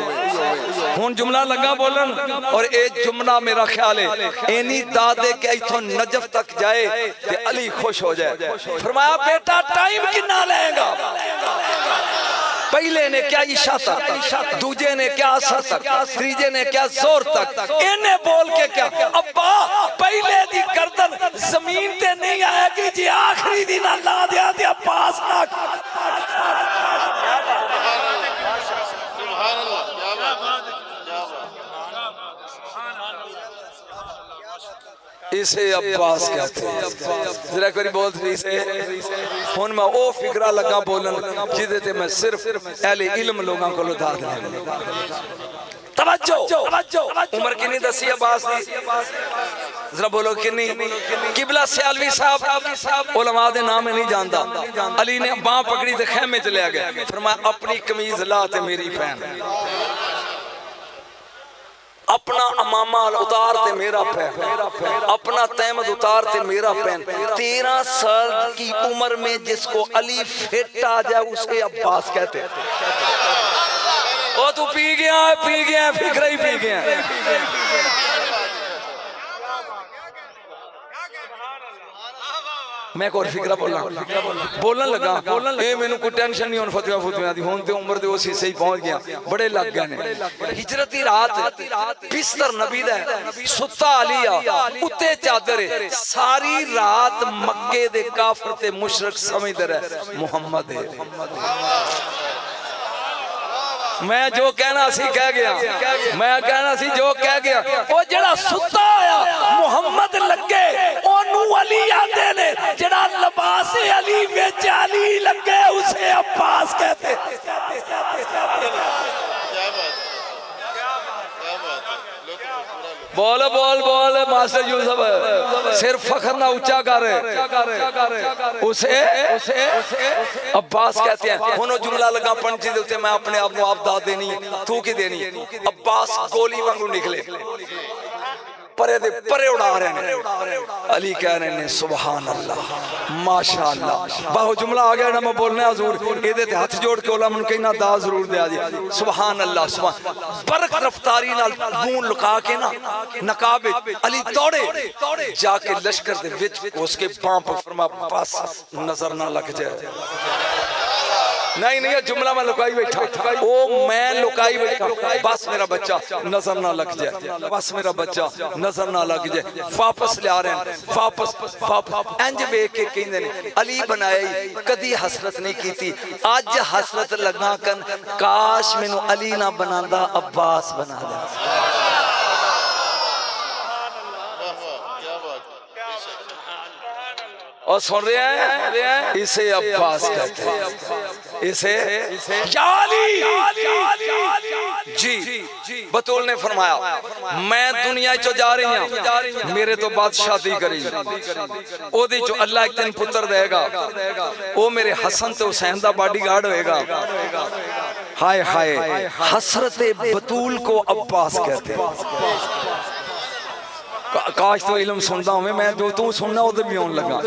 हुन जुमला लगा बोलन और एक जुमला मेरा ख्याल है एनी दादे के इथों नजफ तक जाए ते अली खुश हो जाए। फरमाया बेटा टाइम कितना लेगा पहले ने क्या इशा तक दूजे ने क्या असर तक तीजे ने क्या जोर तक इन्हें बोल के क्या अब्बा पहले दी गर्दन जमीन ते नहीं आएगी जी आखिरी दिन अल्लाह दिया दिया पास ना इसे अब्बास कहते हैं जरा कोई बोल रही से हुन मैं ओ फिकरा लगा बोलन जिदे ते मैं सिर्फ अहले इल्म लोगों को उधार देना तवज्जो उम्र कितनी दसी अब्बास दी जरा बोलो कितनी किबला सियालवी साहब उलमा दे नाम नहीं जानता अली ने बांह पकड़ी ते खेमे च ले गए फरमाया अपनी कमीज ला ते मेरी पहन अपना अमामा उतार ते मेरा पहन अपना तहमद उतार ते मेरा पहन 13 साल की उम्र में जिसको अली फिट आ जाए उसे अब्बास कहते ओ तू पी गया फिक्र ही पी गया। मैं कोई फिक्रा बोलना लगा ए मैनू कोई टेंशन नहीं होन फतवा फुतवा दी हुन ते उम्र दे उसी सही पहुंच गया बड़े लग गए ने हिजरत दी रात बिस्तर नबी दा सुता अली आ उत्ते चादर सारी रात मक्के दे काफिर ते मुशरिक समझदे रहे मुहम्मद है मैं जो कहना सी कह गया मैं कहना सी जो कह गया ओ जेड़ा सुता होया मुहम्मद लगे ओनू अली आंदे ने जेड़ा लिबास अली विच अली लगे उसे अब्बास कहते। बोल बोल बोल मास्टर यूसुफ सिर्फ फखर ना ऊंचा कर उसे अब्बास कहते हैं। हुन जुमला लगा पंची दे उत्ते मैं अपने आप को आप दाद देनी तू की देनी अब्बास गोली वांगू निकले परे दे परे उड़ा रहे हैं अली कह रहे हैं सुभान अल्लाह माशाअल्लाह बहु जुमला आ गया ना मैं बोलना हजूर एदे ते हाथ जोड़ के ओला मन कहना दा जरूर दे जी सुभान अल्लाह सुभान बरक रफ्तारी नाल खून लुका के ना नकाब अली तोड़े जाके लश्कर दे विच उसके पांव पर फरमा बस नजर ना लग जाए नहीं जुमला मैं लुकाई बैठा ओ मैं लुकाई बैठा बस मेरा बच्चा नजर ना लग जाए बस मेरा बच्चा नजर ना लग जाए वापस ले आ रहे हैं वापस इंज वेख के कहंदे ने अली बनाई कदी हसरत नहीं की थी आज हसरत लगा कन काश मैनू अली ना बनांदा अब्बास बना दे। और सुन रहे हैं इसे अब्बास कहते हैं। इसे जाली जी बतूल ने फरमाया मैं दुनिया चो जा रही हूं मेरे तो बाद शादी करी ओदी चो अल्लाह एक दिन पुत्र देगा वो मेरे हसन ते हुसैन दा बॉडीगार्ड होएगा। हाय हाय हसरत बतूल को अब्बास कहते हैं। काश तो इल्म सुनता हूं मैं जो तू सुनना उधर भी आने लगा।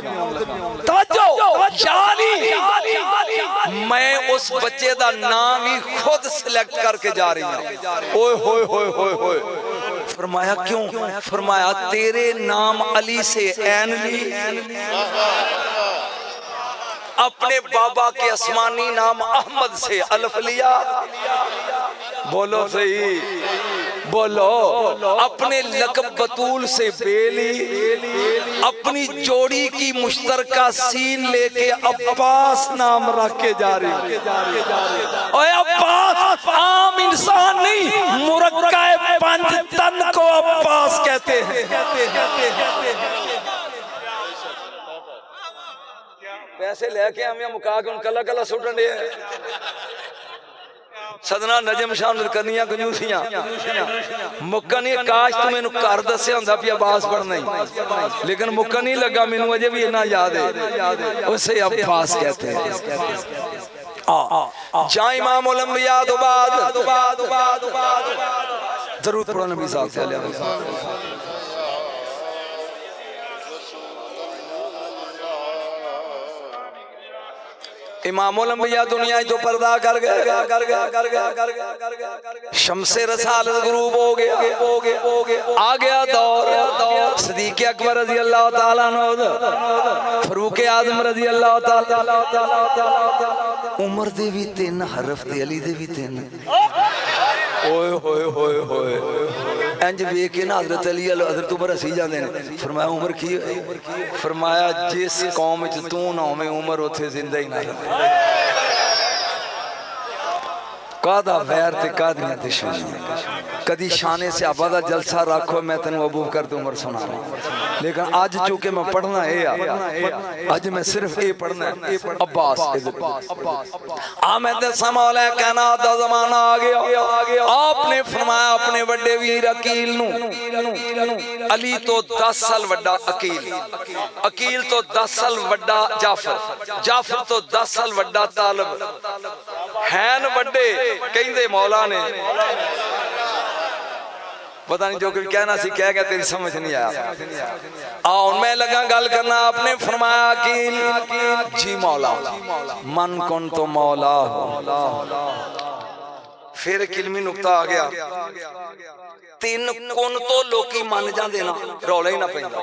मैं उस बच्चे का नाम ही खुद सिलेक्ट करके जा रही हूं। ओए होए होए होए होए फरमाया क्यों? फरमाया तेरे नाम अली से ऐन ली, अपने बाबा के आसमानी नाम अहमद से अल्फ लिया। बोलो सही बोलो। अपने लकब बतूल से बेली, अपनी जोड़ी की मुश्तरका सीन लेके अब्बास नाम रख के जा रही। ओए अब्बास आम इंसान नहीं, मुरक्काब पंज तन को अब्बास कहते हैं। पैसे लेके हम यहाँ मुका के कला कला सुटन दे सदना नजम शाह करनिया कंजूसियां मुक्का नहीं। काश तू मैनू घर दस्या हुंदा भी अब्बास पढ़ना ही, लेकिन मुक्का नहीं लगा मैनू अजे भी इन्ना याद है। उसे अब्बास कहते हैं। जा इमाम उल अंबिया तो बाद जरूर पढ़ो नबी साहब से। इमामुल अंबिया दुनिया तो पर्दा कर गया शम्से रसालत गुरूब हो गया। आ गया दौर सदीक अकबर रजी अल्लाह ताला अन्हु, फरूक आजम रजी अल्लाह ताला। उमर दे भी तीन हरफ ते अली दे भी तीन। ओए होए होए होए इंज वेख के ना हजरत अली हजरत उमर हसी जाते हैं। फरमाया उमर की? फरमाया जिस कौम च तू ना होवे उमर उथे जिंदा ही ना रहे। कादा वैर ते कादियां दुश्मनी। कदी शाने सहाबा दा जलसा रखो मैं तेन अबू बकर ते उमर सुनावा, लेकिन आज चूंकि मैं पढ़ना है आज मैं सिर्फ ये पढ़ना है अब्बास। आमद समौला कायनात दा जमाना आ गया। आपने फरमाया अपने बड़े वीर अकील नु, अली तो 10 साल वड्डा अकील, अकील तो 10 साल वड्डा जाफर, जाफर तो 10 साल वड्डा तालब हैन वड्डे कहंदे मौला ने। पता नहीं जो कुछ कहना सी कह गया, तेरी समझ नहीं आया। आओ मैं लगा गल करना। आपने फरमाया अकील जी मौला मन कौन तो मौला हो। फिर किलमी नुकता आ गया। 3 कौन तो लोकी मन जाते ना, रौला ही ना पैंदा।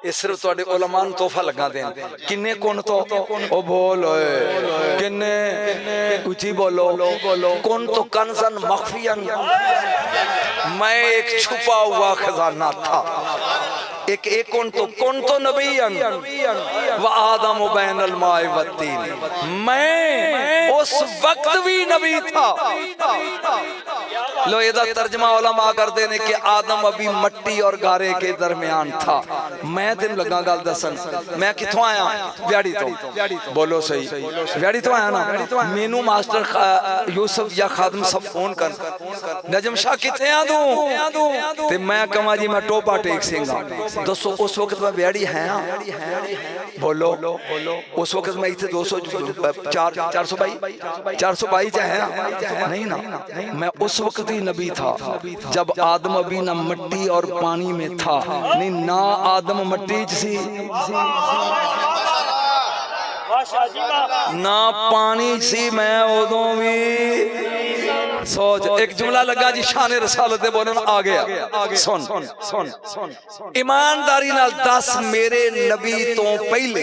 ये सिर्फ तुहाडे उलमा नूं तोहफा लगा देन। किन्ने कौन तो ओ बोल ओए किन्ने ऊंची बोलो। कौन तो कंजन मखफियन, मैं एक छुपा हुआ खजाना था। एक कौन तो नबीयन व आदम बैनल माए वत्तीन, मैं उस वक्त भी नबी था। लो इहदा तर्जमा उलमा करते ने कि आदम अभी मट्टी और गारे के दरमियान था। मैं तेन लगा गल दसन, मैं किथों आया? व्याड़ी तो। बोलो सही व्याड़ी तो आया ना। मेनू मास्टर यूसुफ या खादम सब फोन कर नजम शाह किथे आ तू ते मैं कमा जी मैं टोपा टेक सिंगा। दसो उस वक्त मैं व्याड़ी है? बोलो उस वक्त मैं इतने 422 च है नहीं ना। मैं उस वक्त ही नबी था जब आदम अभी ना मिट्टी और पानी में था। नहीं ना आदम मिट्टी च सी ना पानी सी, मैं उदों भी। सोच एक जुमला लगा जी शान रसालत बोलन आ गया। सुन ईमानदारी नाल दस मेरे नबी तो पहले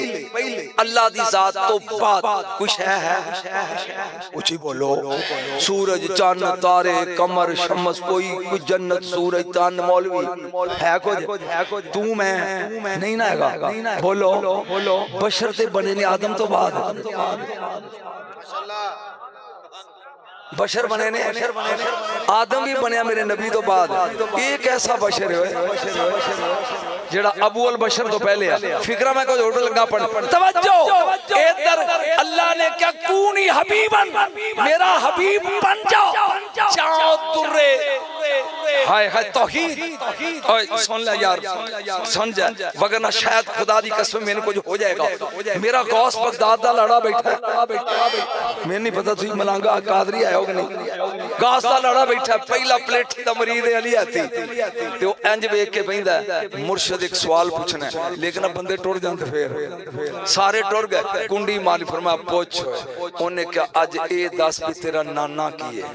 अल्लाह दी जात तो बाद कुछ है? ऊंची बोलो। सूरज चंद तारे कमर शमस कोई जन्नत सूरज चंद मौलवी है कुछ? तू मैं नहीं ना हैगा। बोलो बशर ते बने ने आदम तो बाद। बशर बने ने आदम भी बनया मेरे नबी तो बाद एक ऐसा बशर है जेड़ा अबू अल बशर तो पहले है फिक्रा मैं कोई होटल लगा पड़ तवज्जो इधर अल्लाह ने क्या कूनी हबीबन मेरा हबीब बन जाओ चाओ तुर्रे हाय हाय तौहीद ओए सुन ले यार सुन जा वरना शायद खुदा दी कसम मैंने कुछ हो जाएगा मेरा गौस बगदाद दा लड़ा बैठा मैं नहीं पता तुसी मलांगा कादरी आया हो कि नहीं गौस दा लड़ा बैठा पहला प्लेट दा मरीद है अली आती ते ओ इंज देख के पैंदा मुर्शिद एक सवाल पूछना है लेकिन अब बंदे टुर जाते फिर सारे टुर गए कुंडी माली फरमा पूछ ओने क्या आज ए दस भी तेरा नाना की है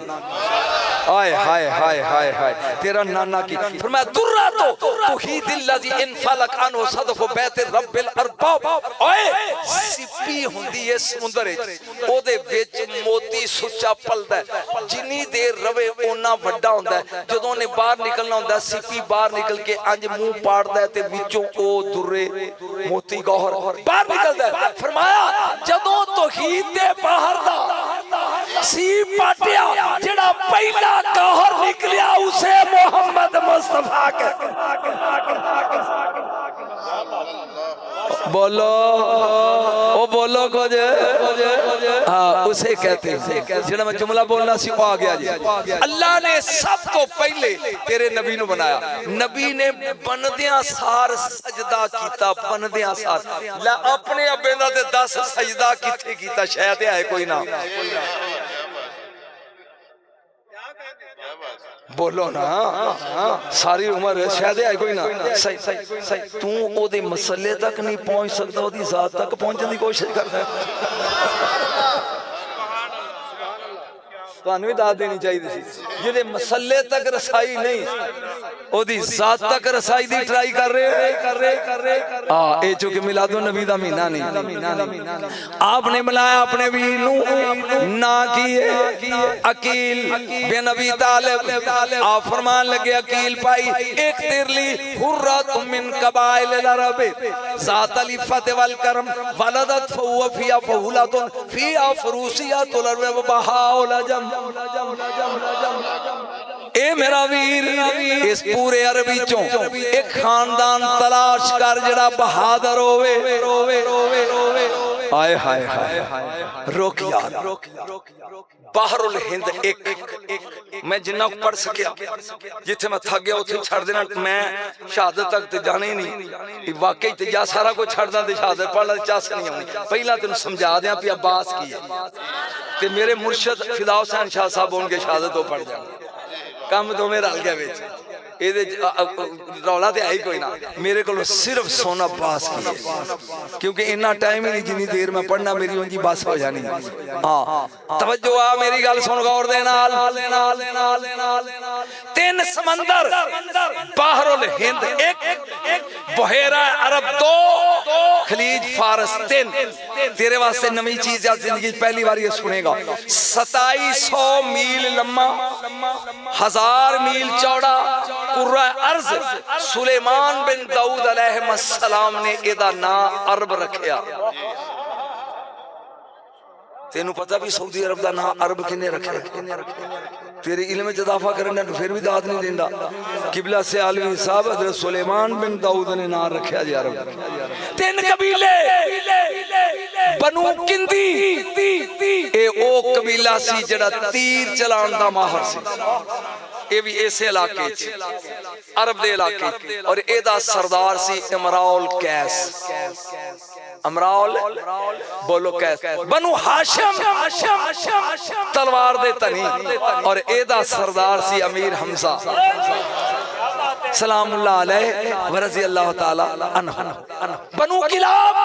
हाय हाय हाय हाय हाय तेरा नाना की फरमाया दुर्रा तो तौहीदिल लजी इन फलक अन सदफ बैत रब्बिल अरबाब ओए सिप्पी हुंदी है समुंदर विच ओदे विच मोती सुच्चा पलदा है जिन्नी देर रवे ओना वड्डा हुंदा है जदों ने बाहर निकलना हुंदा सिप्पी बाहर निकल के अंज मुंह पाड़दा है ते विचों ओ दुर्रे मोती गौहर बाहर निकलदा है फरमाया जदों तौहीद दे बाहर दा सी पाटिया जेड़ा पहला गौहर निकलिया उसे मोहम्मद मुस्तफा के बोलो ओ बोलो कुछ हाँ उसे कहते हैं जेड़ा मैं जुमला बोलना सी आ गया जी अल्लाह ने सब तो पहले तेरे नबी नु बनाया नबी ने बनदियां सार सजदा कीता बनदियां सार ला अपने अब्बे दा ते 10 सजदा किथे कीता शायद है कोई ना बोलो ना सारी उम्र शायद है कोई ना सही सही सही तू ओदे मसले तक नहीं पहुंच सकता ओदी जात तक पहुंचने की कोशिश करदा ਤੁਹਾਨੂੰ ਵੀ ਦਾਤ ਦੇਣੀ ਚਾਹੀਦੀ ਸੀ ਜਿਹਦੇ ਮਸਲੇ ਤੱਕ ਰਸਾਈ ਨਹੀਂ ਉਹਦੀ ਜ਼ਾਤ ਤੱਕ ਰਸਾਈ ਦੀ ਟਰਾਈ ਕਰ ਰਹੇ ਆ ਇਹ ਚੁੱਕ ਮਿਲਾਦੁ ਨਬੀ ਦਾ ਮਹੀਨਾ ਨਹੀਂ आपने मिलाया अपने वीर नु ना किए अकील बिन अबी तालिब आप फरमान लगे अकील पाई एक तिरली हुर्रत मिन कबाइल अरब ज़ात अल इफ़्फ़त वल करम वलदत फहुवा फिया फहुलतुन फिया फरूसियतुल अरब बहाउल अजम ए मेरा वीर इस पूरे अरबी चों एक खानदान तलाश कर जड़ा बहादुर होवे हाय हाय हाय रोक यार बहरुल हिंद एक मैं जिन्ना पढ़ सकिया जिथे मैं थक गया उथे छड़ देना मैं शहादत तक ते जाने ही नहीं वाकई ते जा सारा कुछ छड़ दा ते शहादत पढ़ना चास नहीं आउनी पहला तेन समझा दियां पी अब्बास की है ते मेरे मुर्शिद फिदा हुसैन शाह साहब उनके शहादत तो पढ़ जाए काम तो मेरा रल गया विच ਇਹਦੇ ਰੌਲਾ ਤੇ ਆਈ ਕੋਈ ਨਾ ਮੇਰੇ ਕੋਲ ਸਿਰਫ ਸੋਨਾ ਪਾਸ ਕੀ ਕਿਉਂਕਿ ਇੰਨਾ ਟਾਈਮ ਹੀ ਨਹੀਂ ਜਿੰਨੀ ਦੇਰ ਮੈਂ ਪੜਨਾ ਮੇਰੀ ਉਂਜੀ ਬਸ ਹੋ ਜਾਣੀ ਹਾਂ ਤਵੱਜੋ ਆ ਮੇਰੀ ਗੱਲ ਸੁਣ ਗੌਰ ਦੇ ਨਾਲ ਤਿੰਨ ਸਮੁੰਦਰ ਬਾਹਰੁਲ ਹਿੰਦ ਇੱਕ ਬੁਹੇਰਾ अरब दो खलीज फारस तीन तेरे वास्ते नवी चीज है जिंदगी पहली बार ये सुनेगा 2700 मील लंबा 1000 मील चौड़ा कुर्रा अर्ज सुलेमान बिन दाऊद अलैहिस्सलाम ने एदा नाम अरब रखया तेनू पता भी सऊदी अरब दा नाम अरब किने रखया तेरे इल्म च इजाफा करने फिर भी दाद नहीं देंदा किबला से आलमी साहब हजरत सुलेमान बिन दाऊद ने नाम रखया जी अरब तीन कबीले बनु किंदी ए ओ कबीला सी जेड़ा तीर चलान दा माहर सी ये भी ऐसे इलाके अरब दे इलाके और एदा सरदार सी इमराउल कैस अमराउल बोलो कैस बनु हाशिम तलवार दे तनी और एदा सरदार सी अमीर हमजा सलामुल्लाह अलैहि व रज़ी अल्लाह ताला अन्हु बनु किलाब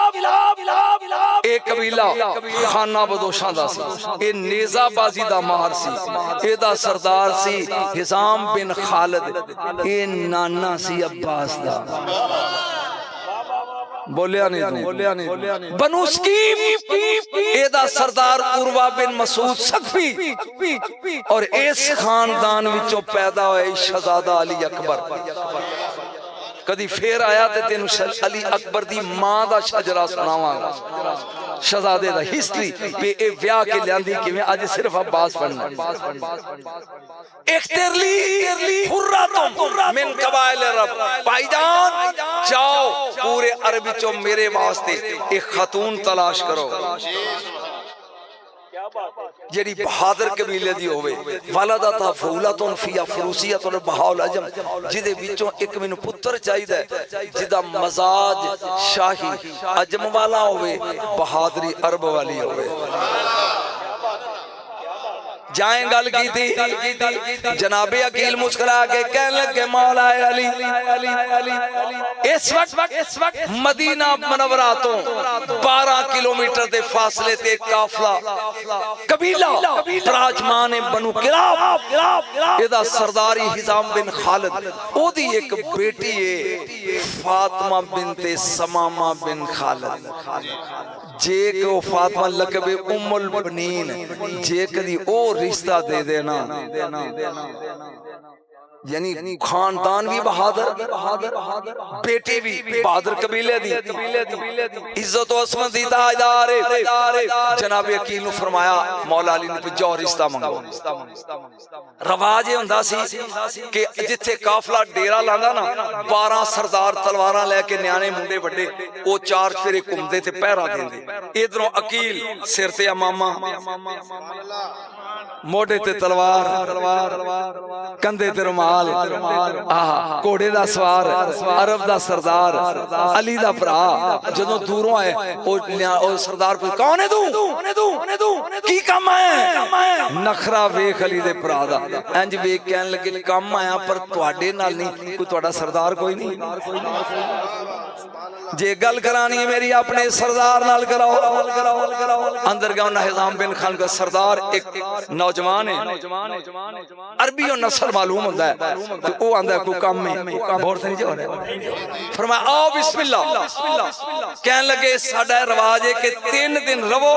एक कबीला खाना बदोशां दा सी ए नेज़ाबाजी दा माहर सी एदा सरदार सी हिज़ाम बिन खालिद ए नाना सी अब्बास दा बोलिया नहीं बनु सकीफ एदा सरदार उर्वा बिन मसूद सकफी और इस खानदान विचों पैदा होए शहजादा अली अकबर कदी फिर आया ते तेन अली अकबर दी मां दा शजरा सुनावांगा शहजादे दा हिस्ट्री पे ए ब्याह के लियांदी किवें अज सिर्फ अब्बास पढ़ना इख्तिरली हुर्रतुम मिन कबाइल अरब भाईजान जाओ पूरे अरब विचों मेरे वास्ते एक खातून तलाश करो जेड़ी बहादुर कबीले दी होवे वालदा ता फौलातुन फिया फरूसियतुन बहाउल अजम जिदे विचों एक मैनू पुत्र चाहिदा जिदा मजाज शाही अजम वाला होवे बहादुरी अरब वाली होवे जाए गल की थी जनाबे अकील मुस्कुरा के कहने लगे मौला अली इस वक्त मदीना मुनव्वरा तो 12 किलोमीटर के फासले ते काफला कबीला राजमान बनु किलाब एदा सरदारी हिजाम बिन खालिद ओदी एक बेटी है फातिमा बिनते समामा बिन खालिद जे को फातिमा लकबे उम्मुल बनीन जे कदी ओ रिश्ता दे देना यानी खानदान भी बहादुर बेटी भी बहादुर कबीले दी इज्जत और असमत दी ताजदार जनाब अकील ने फरमाया मौला अली ने जाओ रिश्ता मंगो रवाज ये हुंदा सी कि जिथे काफला डेरा लांदा ना 12 सरदार तलवारां लेके न्याणे मुंडे वड्डे ओ चार फेरे घुमदे ते पहरा देंदे इधरों अकील सिर ते अमामा मोढे ते तलवार कंधे ते रुमाल घोड़े दा सवार अरब दा सरदार अली दा भरा जदों दूरों आए ओ सरदार पूछ कौन है तू की काम आया नखरा वेख अली दे भरा दा इंज वेख कहन लगे काम आया पर तुहाडे नाल नहीं कोई तुहाडा सरदार कोई नहीं जे गल करानी है मेरी अपने सरदार नाल कराओ अंदर गया हिजाम बिन खान का सरदार एक नौजवान है अरबी और नस्ल मालूम होता है तो वो आंदा कोई काम में बोर से नहीं जा रहा फरमाया आओ बिस्मिल्लाह कहने लगे साडा रिवाज है कि 3 दिन रवो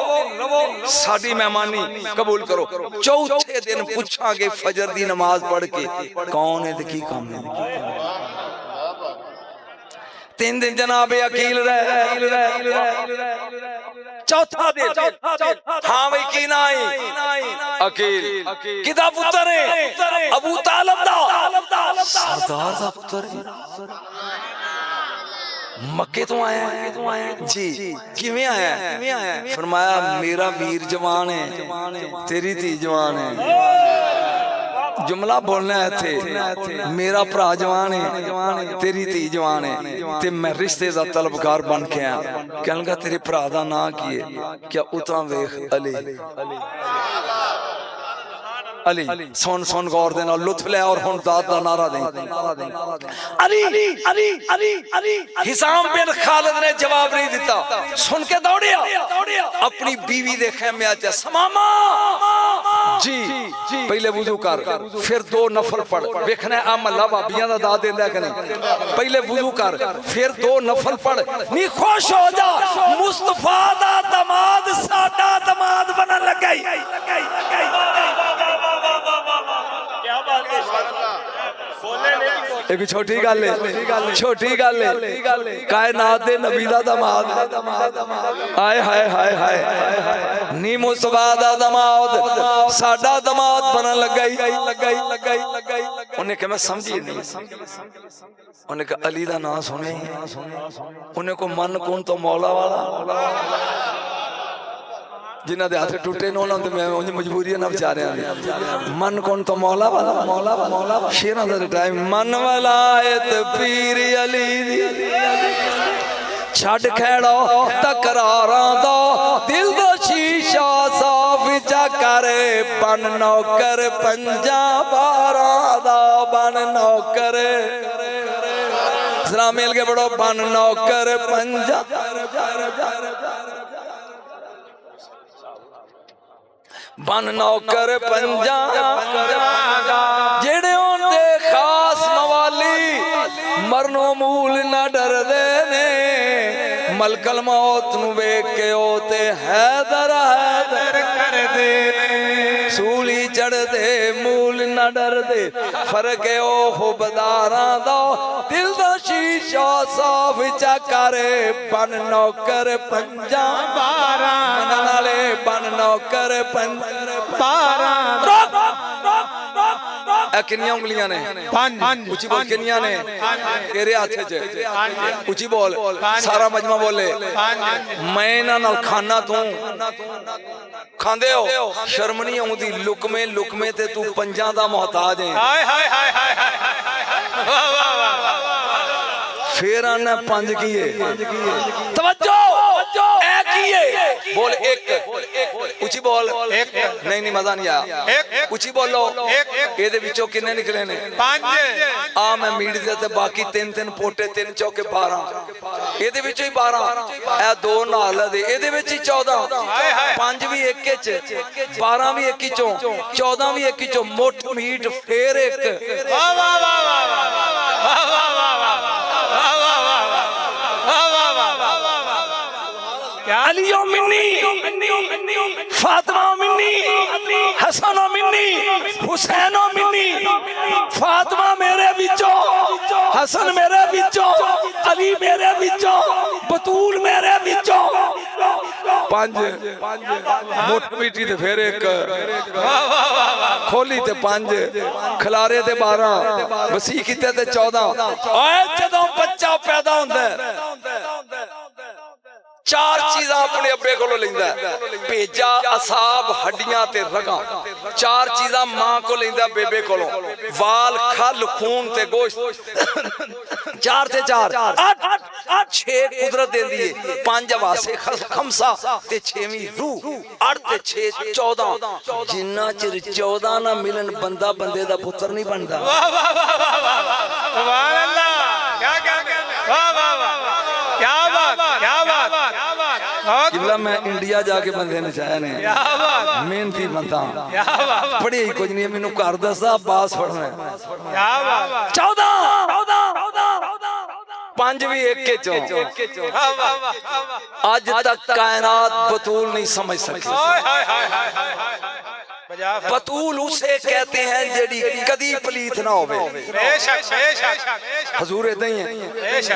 साडी मेहमानी कबूल करो चौथे दिन पूछांगे फजर दी नमाज पढ़ के कौन है ते की काम है 3 दिन जनाबे अकील चौथा दिन हाँ भाई की नाई अकील किदा पुत्र है अबू तालिब दा सरदार दा पुत्र है मक्के तो आया जी किवें आया फरमाया मेरा वीर जवान है तेरी धी जवान है जुमला बोलना है थे मेरा भरा जवान है तेरी धी जवान है ते मैं रिश्ते दा तलबकार बन के आया कहन लगा तेरे भरा दा नां की है क्या उतना वेख अली अली सुन गौर दे नाल लुत्फ ले और हुन दाद दा नारा दे अली हिसाम बिन खालिद ने जवाब नहीं दिता सुन के दौड़िया अपनी बीवी दे खेमे च समामा जी पहले वुजू कर फिर 2 नफल पढ़ देखना आ महला भाबियां दा दाद देंदा कि नहीं पहले वुजू कर फिर 2 नफल पढ़ नी खुश हो जा मुस्तफा दा दमाद साडा दमाद बनन लगा क्या बात है एक छोटी गल है कायनात दे नबी दा दमाद हाय हाय हाय हाय नी मुस्तफा दा दमाद साडा दमाद बनन लगा उन्हें कहा मैं समझी नहीं उन्हें कहा अली दा नाम सुने उन्हें को मन कौन तो मौला वाला जिन्हां दे हाथ टूटे न उन्हां ते मैं मजबूरी ना बेचारे मन कौन तो मौला वाला शेरां दा टाइम मन वलायत पीर अली दी छड़ खैड़ो तकरारां दा दिल दा शीशा साफ जा करे बन नौकर 5-12 दा बन नौकर जरा मिल के बड़ो बन नौकर 5 बन नौकर 5 जेड़े होंदे खास मवाली मरनो मूल न डरदे ने मलकल मौत नु वेख के ओते हैदर कर दे सूली चढ़दे मूल न ना डरदे फर्क है ओ खुबदारां दा दिल दा शीशा साफ चा कर बन नौकर पंजा बारा मनन वाले बन नौकर बारा किनियां उंगलियां ने ऊंची बोल किनियां ने तेरे हाथ च ऊंची बोल सारा मजमा बोले मैं इन्हां नाल खाना तू खांदे हो शर्म नहीं आउंदी लुकमे लुकमे ते तू पंजां दा मोहताज है हाय हाय हाय हाय वाह वाह वाह फिर आना पंज की है तवज्जो ए की है बोल एक ऊंची बोल एक नहीं नहीं मजा नहीं आया ऊंची बोलो ਇਹਦੇ ਵਿੱਚੋਂ ਕਿੰਨੇ ਨਿਕਲੇ ਨੇ 5 ਆ ਮੈਂ ਮੀਟ ਦੇ ਤੇ ਬਾਕੀ 3 ਪੋਟੇ 3 ਚੌਕੇ 12 ਇਹਦੇ ਵਿੱਚੋਂ ਹੀ 12 ਇਹ ਦੋ ਨਾਲ ਦੇ ਇਹਦੇ ਵਿੱਚ ਹੀ 14 5 ਵੀ ਇੱਕ ਚ 12 ਵੀ ਇੱਕ ਚੋਂ 14 ਵੀ ਇੱਕ ਚੋਂ ਮੁੱਠ ਮੀਟ ਫੇਰ ਇੱਕ ਵਾਹ ਵਾਹ ਵਾਹ ਵਾਹ ਵਾਹ ਵਾਹ अलियो मिन्नी फातिमा मिन्नी हसनो मिन्नी हुसैनो मिन्नी फातिमा मेरे विचों हसन मेरे विचों अली मेरे विचों बतूल मेरे विचों 5 मोट मीठी ते फिर एक खोली ते 5 खिलारे ते 12 वसी किते ते 14 ओए जदों बच्चा पैदा हुंदा है चार चीज़ां अपने अब्बे कोलों लैंदा भेजा असाब हड्डियां ते रगां चार चीज़ां मां को लैंदा बेबे कोलों वाल खल खून ते गोश्त चार ते चार 6 कुदरत देंदी है 5 वासे खमसा ते 6वीं रूह 8 ते 6 14 जिन्ना चिर 14 ना मिलन बंदा बंदे दा पुत्र नहीं बनदा वाह वाह वाह वाह सुभान अल्लाह क्या क्या वाह वाह वाह क्या बात क्या बात जिला मैं इंडिया जाके बंदे नचाया ने मेहनती बंदा पढ़े ही कुछ नहीं मैनू घर दसा बास पढ़ना 14 5 भी एक चो आज तक कायनात बतूल नहीं समझ सकी बतूल उसे कहते हैं जेडी कदी पलीत ना होवे हजूर इदां ही है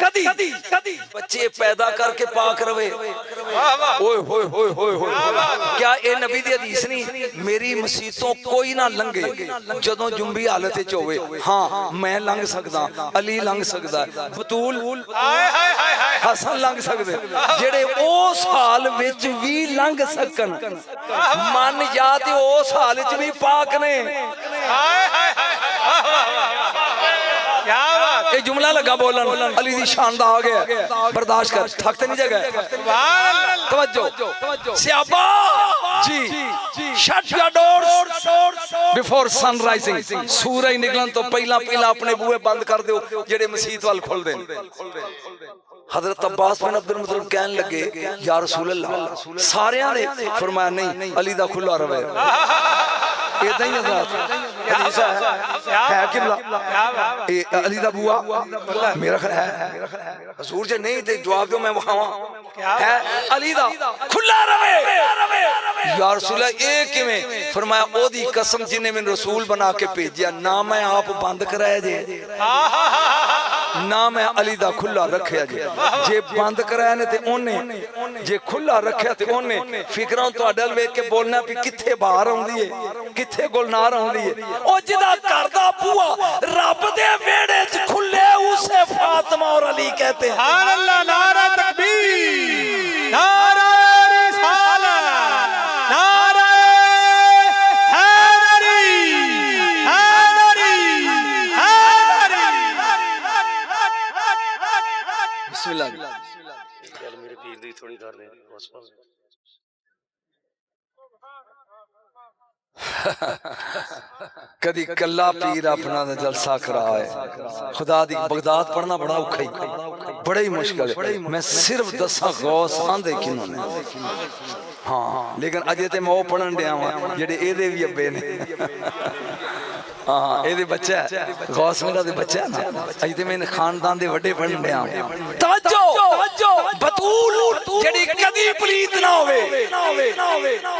कदी बच्चे पैदा करके पाक रवे ओए होए होए होए होए क्या ए नबी दी हदीस नहीं मेरी मसीतों कोई ना लंघे जदों जुंबी हालत विच होवे हां मैं लंघ सकदा अली लंघ सकदा बतूल हसन लंघ सकदे जेड़े उस हाल विच भी लंघ सकन मन या ते उस हाल विच भी पाक ने क्या बात ये जुमला लगा बोलन अली दी शान दा आ गया बर्दाश्त कर थक ते नहीं जगह तवज्जो सियाबा जी shut your doors before sun rising सूरज निकलन तो पहला पहला अपने बूहे बंद कर दो जेड़े मस्जिद वाल खोल देन हजरत अब्बास बिन अब्दुल मुत्तलिब कहन लगे या रसूल अल्लाह सारियां ने फरमाया नहीं अली दा खुला रवे इदां ही हदीस है किबला ए अली दा बुआ मेरा ख्याल है हजूर जे नहीं ते जवाब दो मैं वहां है अली दा खुला रवे या रसूल ए किवें फरमाया ओदी कसम जिने मैनू रसूल बना के भेजिया ना मैं आप बंद कराया जे ना मैं अली दा खुला रखया जे बंद कराया ने ते ओने जे खुला रखया ते ओने फिकरां तुहाडे वेख के बोलना भी किथे बाहर आउंदी है किथे गुलनार आउंदी है ओ जिदा घर दा बूआ रब दे वेड़े च खुले उसे फातिमा और अली कहते हैं सुभान अल्लाह नारा तकबीर नारा रिसालत नारा हैदरी हैदरी हैदरी बिस्मिल्लाह चल मेरे पीर दी थोड़ी कर दे बस कदी कल्ला पीर अपना जलसा कराए खुदा दी बगदाद पढ़ना बड़ा औखा ही बड़ा ही मुश्किल है मैं सिर्फ दसा गौस आंदे किन्हों ने हाँ लेकिन अजे ते मैं वो पढ़न दिया वा जेडे एदे भी अब्बे ने हाँ एदे बच्चा है गौस मेरा दे बच्चा है ना अजे ते मैं खानदान दे वड्डे पढ़न दिया तवज्जो बतूल जड़ी कदी पलीत ना होवे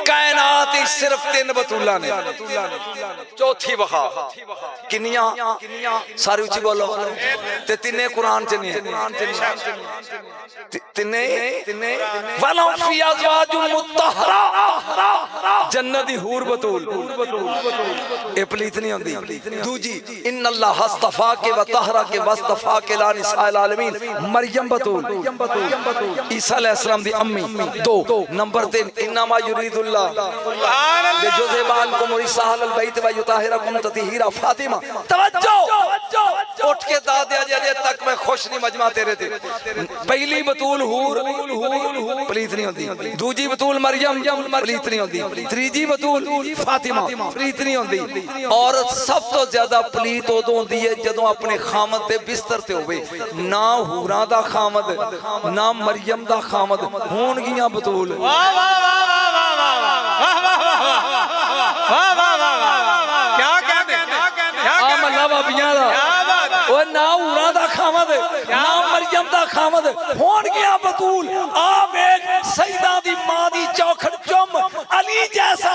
कायनात ही सिर्फ 3 बतूला ने चौथी वखा किनिया सारी उची बोलो ते तिने कुरान च नहीं तिने वला फी अज़वाजुल मुत्तहरा जन्नत दी हूर बतूल ए पलीत नहीं होंदी दूजी इन्नल्लाह हस्तफा के व तहरा के वस्तफा के ला निसाइल आलमीन मरियम बतूल ईसा अलैहिस्सलाम दी अम्मी 2 नंबर 3 इन्नमा युरीदुल्लाह बेजुज़बान मुरिसाल अल बैत व युताहिरकुम ततहीरा फातिमा तवज्जो उठ के दाद दे तक मैं खुश नहीं मजमा तेरे ते पहली बतूल हूर पलीत नहीं होंदी दूजी बतूल मरियम पलीत नहीं होंदी तीजी बतूल फातिमा पलीत नहीं होंदी और सब तो ज्यादा पलीत उदों होंदी है जदों अपने खामद दे बिस्तर ते होवे ना हूरां दा खामद ना मरियम दा खामद होणगियां बतूल क्या कहते आ मल्ला बाबियां दा ओ ना हूरां दा खामद ना मरियम दा खामद होणगियां बतूल आ वेख सईदा दी मां दी चौखट चुम अली जैसा